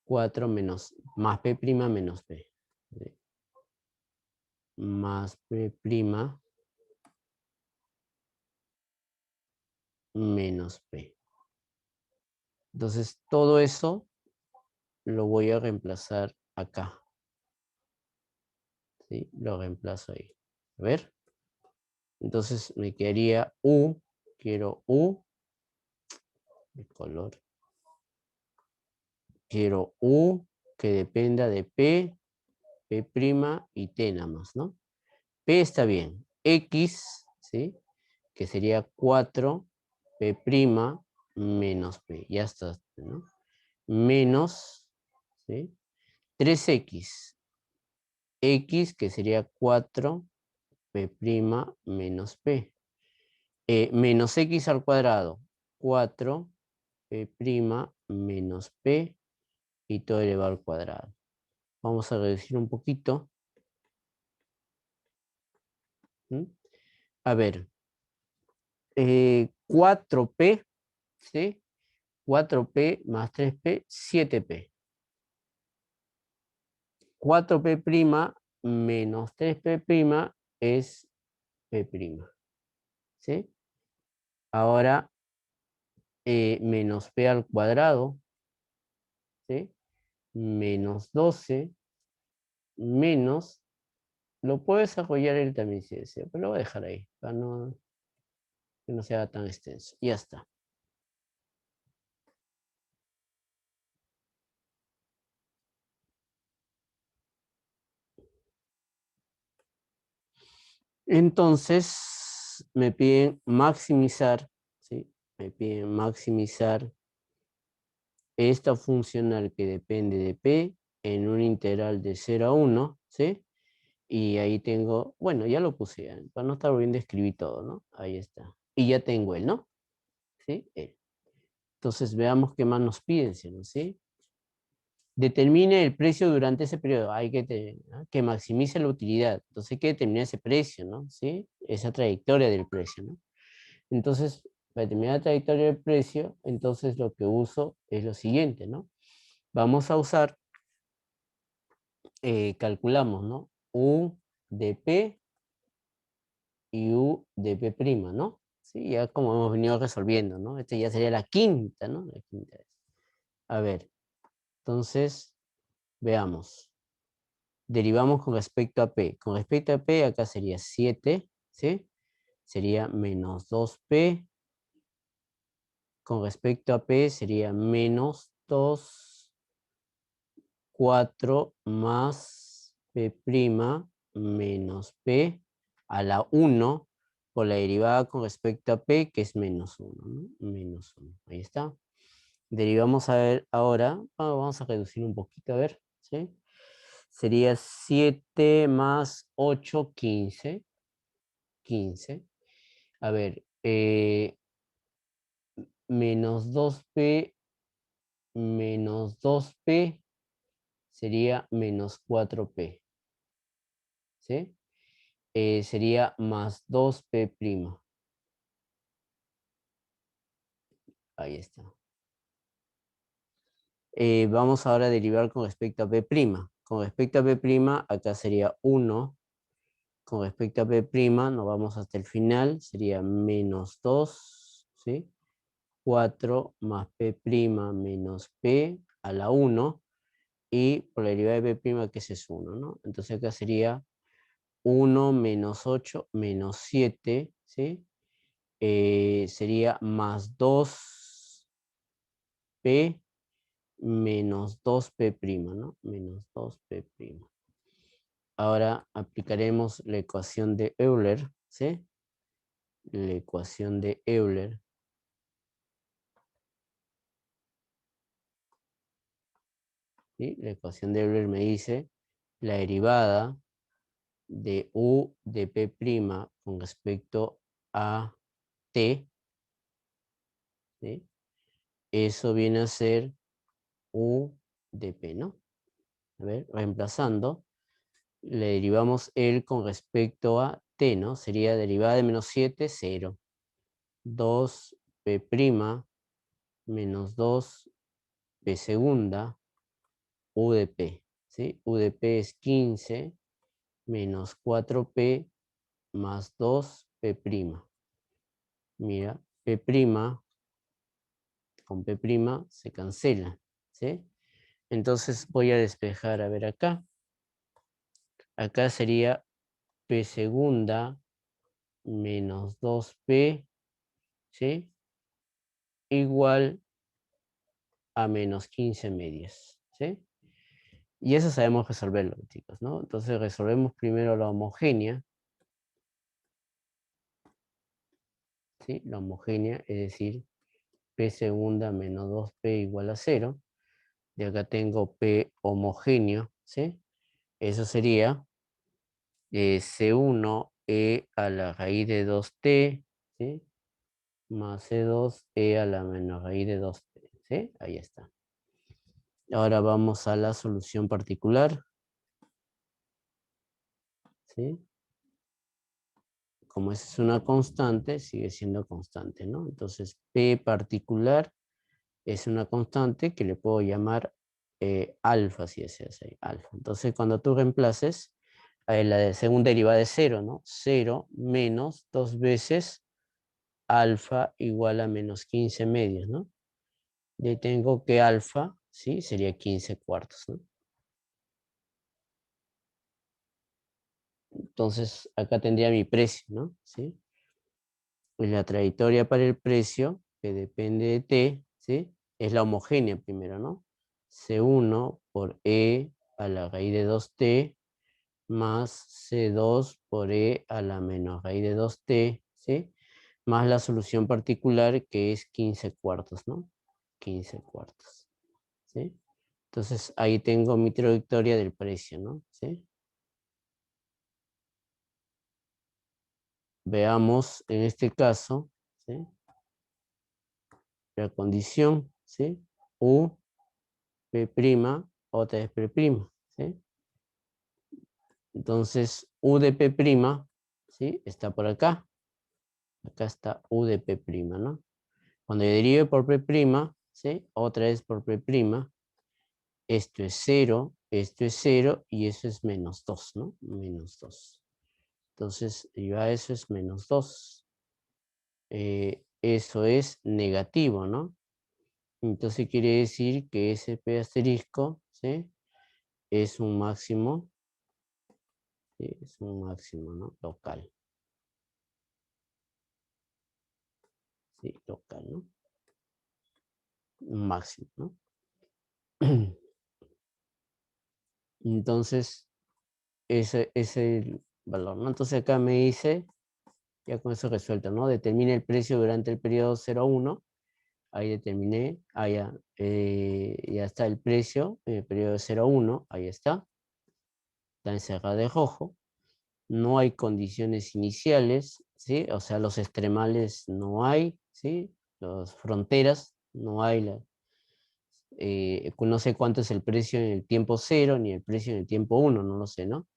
4 menos, más P' menos P. ¿Sí? Más P' menos P. Entonces, todo eso lo voy a reemplazar acá. ¿Sí? Lo reemplazo ahí. A ver. Entonces me quedaría U. Quiero U. El color. Quiero U que dependa de P, P' y T nada más, ¿no? P está bien. X, ¿sí? Que sería 4P' menos P. Ya está, ¿no? Menos, ¿sí? 3X. X, que sería 4P' menos P. Menos X al cuadrado. 4P' menos P y todo elevado al cuadrado. Vamos a reducir un poquito. ¿Mm? A ver, 4P, ¿sí? 4P más 3P, 7P. 4P' menos 3P' es P', ¿sí? Ahora, menos P al cuadrado, ¿sí? Menos 12, menos, lo puedo desarrollar él también si desea, pero lo voy a dejar ahí, para que no sea tan extenso. Y ya está. Entonces, me piden maximizar, ¿sí? Me piden maximizar esta funcional que depende de P en un integral de 0 a 1, ¿sí? Y ahí tengo, bueno, ya lo puse, para no estar volviendo a escribir todo, ¿no? Ahí está. Y ya tengo el, ¿no? ¿Sí? El. Entonces, veamos qué más nos piden, ¿sí? Determine el precio durante ese periodo. Hay que maximice la utilidad. Entonces, hay que determinar ese precio, ¿no? ¿Sí? Esa trayectoria del precio, ¿no? Entonces, para determinar la trayectoria del precio, entonces lo que uso es lo siguiente, ¿no? Vamos a usar calculamos, ¿no? U de P y U de P', ¿no? Sí, ya como hemos venido resolviendo, ¿no? Esta ya sería la quinta, ¿no? La quinta vez. A ver, entonces, veamos. Derivamos con respecto a P. Con respecto a P, acá sería 7, ¿sí? Sería menos 2P. Con respecto a P sería menos 2, 4 más P' menos P a la 1 por la derivada con respecto a P, que es menos 1, ¿no? Menos 1. Ahí está. Derivamos a ver ahora, vamos a reducir un poquito, a ver, ¿sí? Sería 7 más 8, 15. 15. A ver, menos 2P menos 2P sería menos 4P, ¿sí? Sería más 2P'. Ahí está. Vamos ahora a derivar con respecto a P'. Con respecto a P', acá sería 1. Con respecto a P', nos vamos hasta el final, sería menos 2, ¿sí? 4 más P' menos P a la 1. Y por la derivada de P', que ese es 1, ¿no? Entonces acá sería 1 menos 8 menos 7, ¿sí? Sería más 2P menos 2P', ¿no? Menos 2P'. Ahora aplicaremos la ecuación de Euler, ¿sí? La ecuación de Euler. ¿Sí? La ecuación de Euler me dice la derivada de U de P' con respecto a T, ¿sí? Eso viene a ser U de P, ¿no? A ver, reemplazando, le derivamos el con respecto a T, ¿no? Sería derivada de menos 7, 0. 2P' menos 2P segunda, U de P, ¿sí? U de P es 15 menos 4P más 2P'. Mira, P' con P' se cancela, ¿sí? Entonces voy a despejar, a ver acá. Acá sería P segunda menos 2P, ¿sí? Igual a menos 15 medias, ¿sí? Y eso sabemos resolverlo, chicos, ¿no? Entonces resolvemos primero la homogénea, ¿sí? La homogénea, es decir, P segunda menos 2P igual a 0. De acá tengo P homogéneo, ¿sí? Eso sería C1E a la raíz de 2T, ¿sí? Más C2E a la menos raíz de 2T, ¿sí? Ahí está. Ahora vamos a la solución particular, ¿sí? Como esa es una constante, sigue siendo constante, ¿no? Entonces, P particular es una constante que le puedo llamar alfa, si deseas ahí, alfa. Entonces, cuando tú reemplaces, la de segunda derivada de 0, ¿no? 0 menos 2 veces alfa igual a menos 15 medios, ¿no? Y ahí tengo que alfa, ¿sí? Sería 15 cuartos, ¿no? Entonces, acá tendría mi precio, ¿no? ¿Sí? Pues la trayectoria para el precio, que depende de t, ¿sí? Es la homogénea primero, ¿no? C1 por E a la raíz de 2t más C2 por E a la menos raíz de 2t, ¿sí? Más la solución particular que es 15 cuartos, ¿no? 15 cuartos, ¿sí? Entonces ahí tengo mi trayectoria del precio, ¿no? ¿Sí? Veamos en este caso, ¿sí? La condición, ¿sí? U, P', otra vez P', ¿sí? Entonces, U de P', ¿sí? Está por acá. Acá está U de P', ¿no? Cuando yo derive por P', ¿sí? Otra vez por P', esto es 0 esto es 0 y eso es menos 2, ¿no? Menos 2. Entonces, yo a eso es menos 2. Eso es negativo, ¿no? Entonces quiere decir que ese P asterisco, ¿sí? Es un máximo, ¿sí? Es un máximo, ¿no? Local. Sí, local, ¿no? Un máximo, ¿no? Entonces, ese es el valor, ¿no? Entonces acá me dice, ya con eso resuelto, ¿no? Determine el precio durante el periodo 0 a 1. Ahí determiné, ya está el precio en el periodo de 0 a 1, ahí está encerrado de rojo. No hay condiciones iniciales, ¿sí? O sea, los extremales no hay, ¿sí? Las fronteras no hay, no sé cuánto es el precio en el tiempo 0 ni el precio en el tiempo 1, no lo sé, ¿no?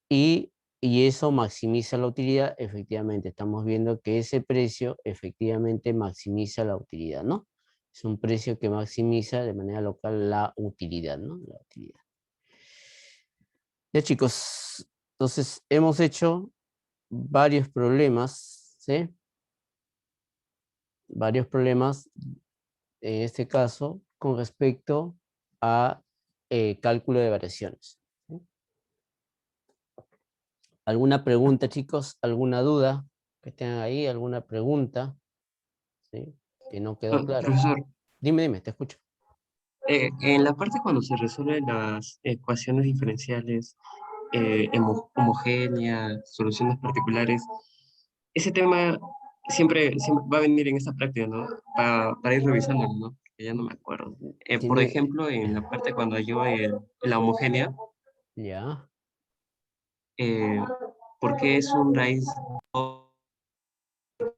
Y, y eso maximiza la utilidad, efectivamente, estamos viendo que ese precio efectivamente maximiza la utilidad, ¿no? Es un precio que maximiza de manera local la utilidad, ¿no? La utilidad. Ya chicos, entonces hemos hecho varios problemas, ¿sí? Varios problemas, en este caso, con respecto a cálculo de variaciones. ¿Sí? ¿Alguna pregunta, chicos? ¿Alguna duda que tengan ahí? ¿Alguna pregunta? ¿Sí? Que no quedó claro. Profesor, Dime, te escucho. en la parte cuando se resuelven las ecuaciones diferenciales homogéneas, soluciones particulares, ese tema siempre va a venir en esta práctica, ¿no? Para ir revisándolo, ¿no? Que ya no me acuerdo. Por Tiene, ejemplo, en la parte cuando yo la homogénea, ya, eh, ¿por qué es un raíz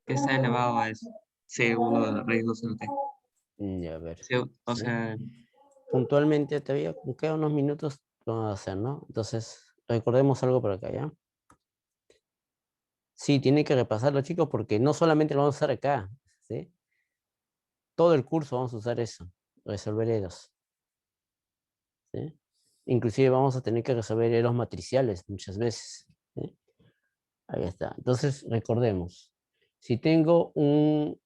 que está elevado a C1 a la raíz 2 de t? ya, a ver. O ¿Sí? sea, Puntualmente, todavía quedan unos minutos, lo vamos a hacer, ¿no? Entonces, recordemos algo por acá, ¿ya? Sí, tienen que repasarlo, chicos, porque no solamente lo vamos a usar acá, ¿sí? Todo el curso vamos a usar eso, resolver EROs, ¿sí? Inclusive vamos a tener que resolver EROs matriciales muchas veces, ¿sí? Ahí está. Entonces, recordemos, si tengo un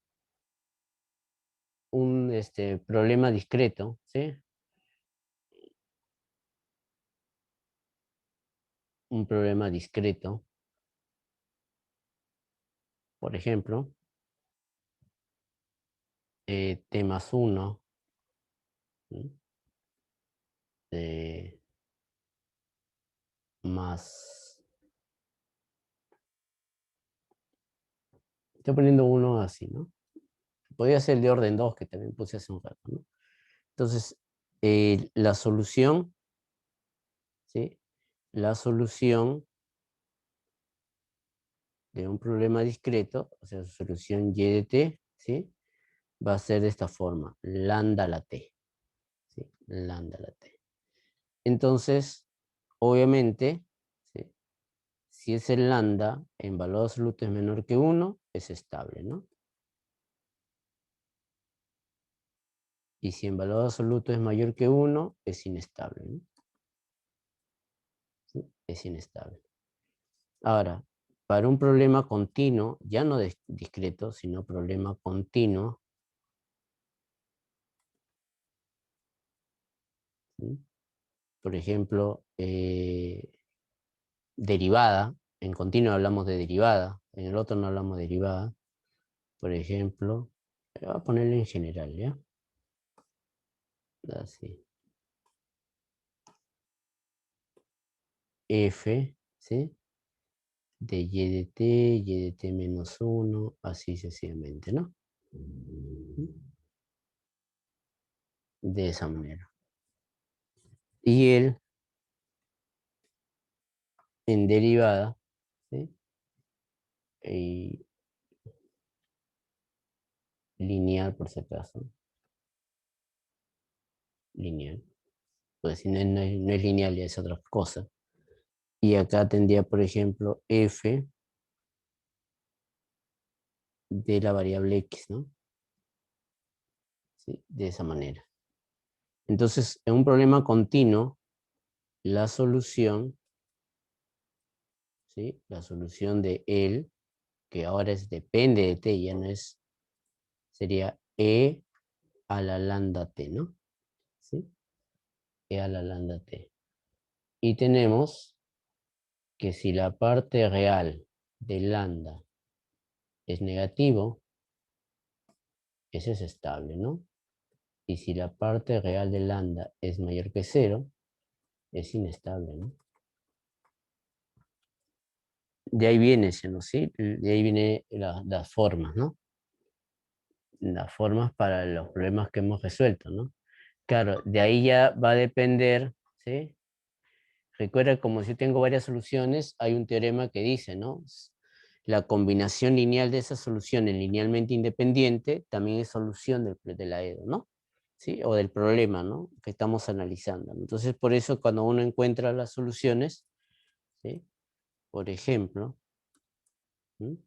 problema discreto, ¿sí? Un problema discreto, por ejemplo, T más 1, más... Estoy poniendo uno así, ¿no? Podría ser el de orden 2 que también puse hace un rato, ¿no? Entonces, la solución, ¿sí? La solución de un problema discreto, o sea, solución y de t, ¿sí? Va a ser de esta forma, lambda a la t, ¿sí? Lambda a la t. Entonces, obviamente, ¿sí? Si es el lambda en valor absoluto es menor que 1, es estable, ¿no? Y si en valor absoluto es mayor que 1, es inestable, ¿no? ¿Sí? Es inestable. Ahora, para un problema continuo, ya no discreto, sino problema continuo, ¿sí? Por ejemplo, derivada, en continuo hablamos de derivada, en el otro no hablamos de derivada, por ejemplo, voy a ponerlo en general, ¿ya? Así, f, ¿sí? De y de t menos 1, así sucesivamente, ¿no? De esa manera. Y él, en derivada, ¿sí? Y lineal, por si acaso, lineal. Pues si no es lineal, ya es otra cosa. Y acá tendría, por ejemplo, f de la variable x, ¿no? ¿Sí? De esa manera. Entonces, en un problema continuo, la solución, ¿sí? La solución de L, que ahora depende de T, ya no es, sería E a la lambda T, ¿no? ¿Sí? E a la lambda T. Y tenemos que si la parte real de lambda es negativo, ese es estable, ¿no? Y si la parte real de lambda es mayor que 0, es inestable, ¿no? De ahí viene, ¿no? ¿Sí? De ahí vienen las formas, ¿no? Las formas para los problemas que hemos resuelto, ¿no? Claro, de ahí ya va a depender, ¿sí? Recuerda, como si yo tengo varias soluciones, hay un teorema que dice, ¿no? La combinación lineal de esas soluciones linealmente independiente también es solución de la EDO, ¿no? ¿Sí? O del problema, ¿no? Que estamos analizando. Entonces, por eso cuando uno encuentra las soluciones, ¿sí? Por ejemplo, ¿sí?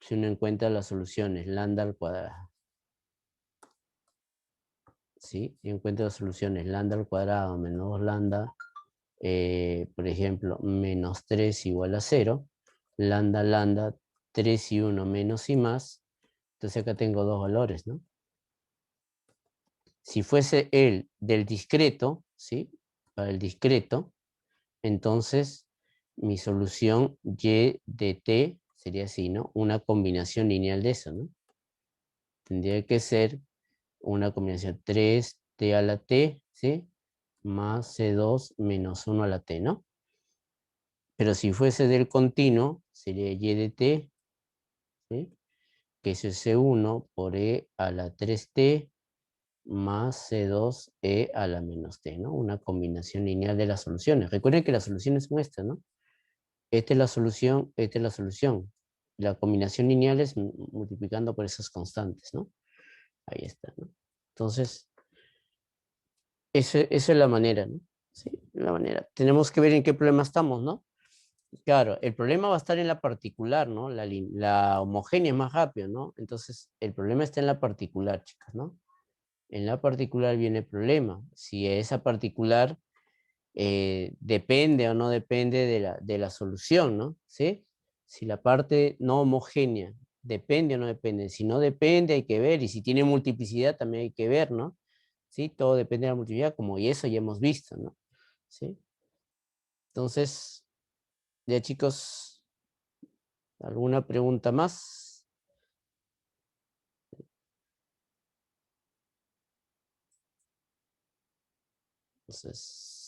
Si uno encuentra las soluciones lambda al cuadrado, ¿sí? Y encuentra las soluciones lambda al cuadrado menos 2 lambda, por ejemplo, menos 3 igual a 0, lambda, lambda, 3 y 1 menos y más, entonces acá tengo dos valores, ¿no? Si fuese el del discreto, ¿sí? Para el discreto, entonces mi solución y de t sería así, ¿no? Una combinación lineal de eso, ¿no? Tendría que ser una combinación 3t a la t, ¿sí? Más c2 menos 1 a la t, ¿no? Pero si fuese del continuo, sería y de t, ¿sí? Que eso es c1 por e a la 3t más c2e a la menos t, ¿no? Una combinación lineal de las soluciones. Recuerden que las soluciones son estas, ¿no? Esta es la solución, esta es la solución. La combinación lineal es multiplicando por esas constantes, ¿no? Ahí está, ¿no? Entonces, esa es la manera, ¿no? Sí, la manera. Tenemos que ver en qué problema estamos, ¿no? Claro, el problema va a estar en la particular, ¿no? La homogénea es más rápido, ¿no? Entonces, el problema está en la particular, chicas, ¿no? En la particular viene el problema. Si esa particular depende o no depende de la solución, ¿no? ¿Sí? Si la parte no homogénea depende o no depende. Si no depende, hay que ver. Y si tiene multiplicidad, también hay que ver, ¿no? ¿Sí? Todo depende de la multiplicidad, como y eso ya hemos visto, ¿no? ¿Sí? Entonces, ya chicos, ¿alguna pregunta más? Entonces...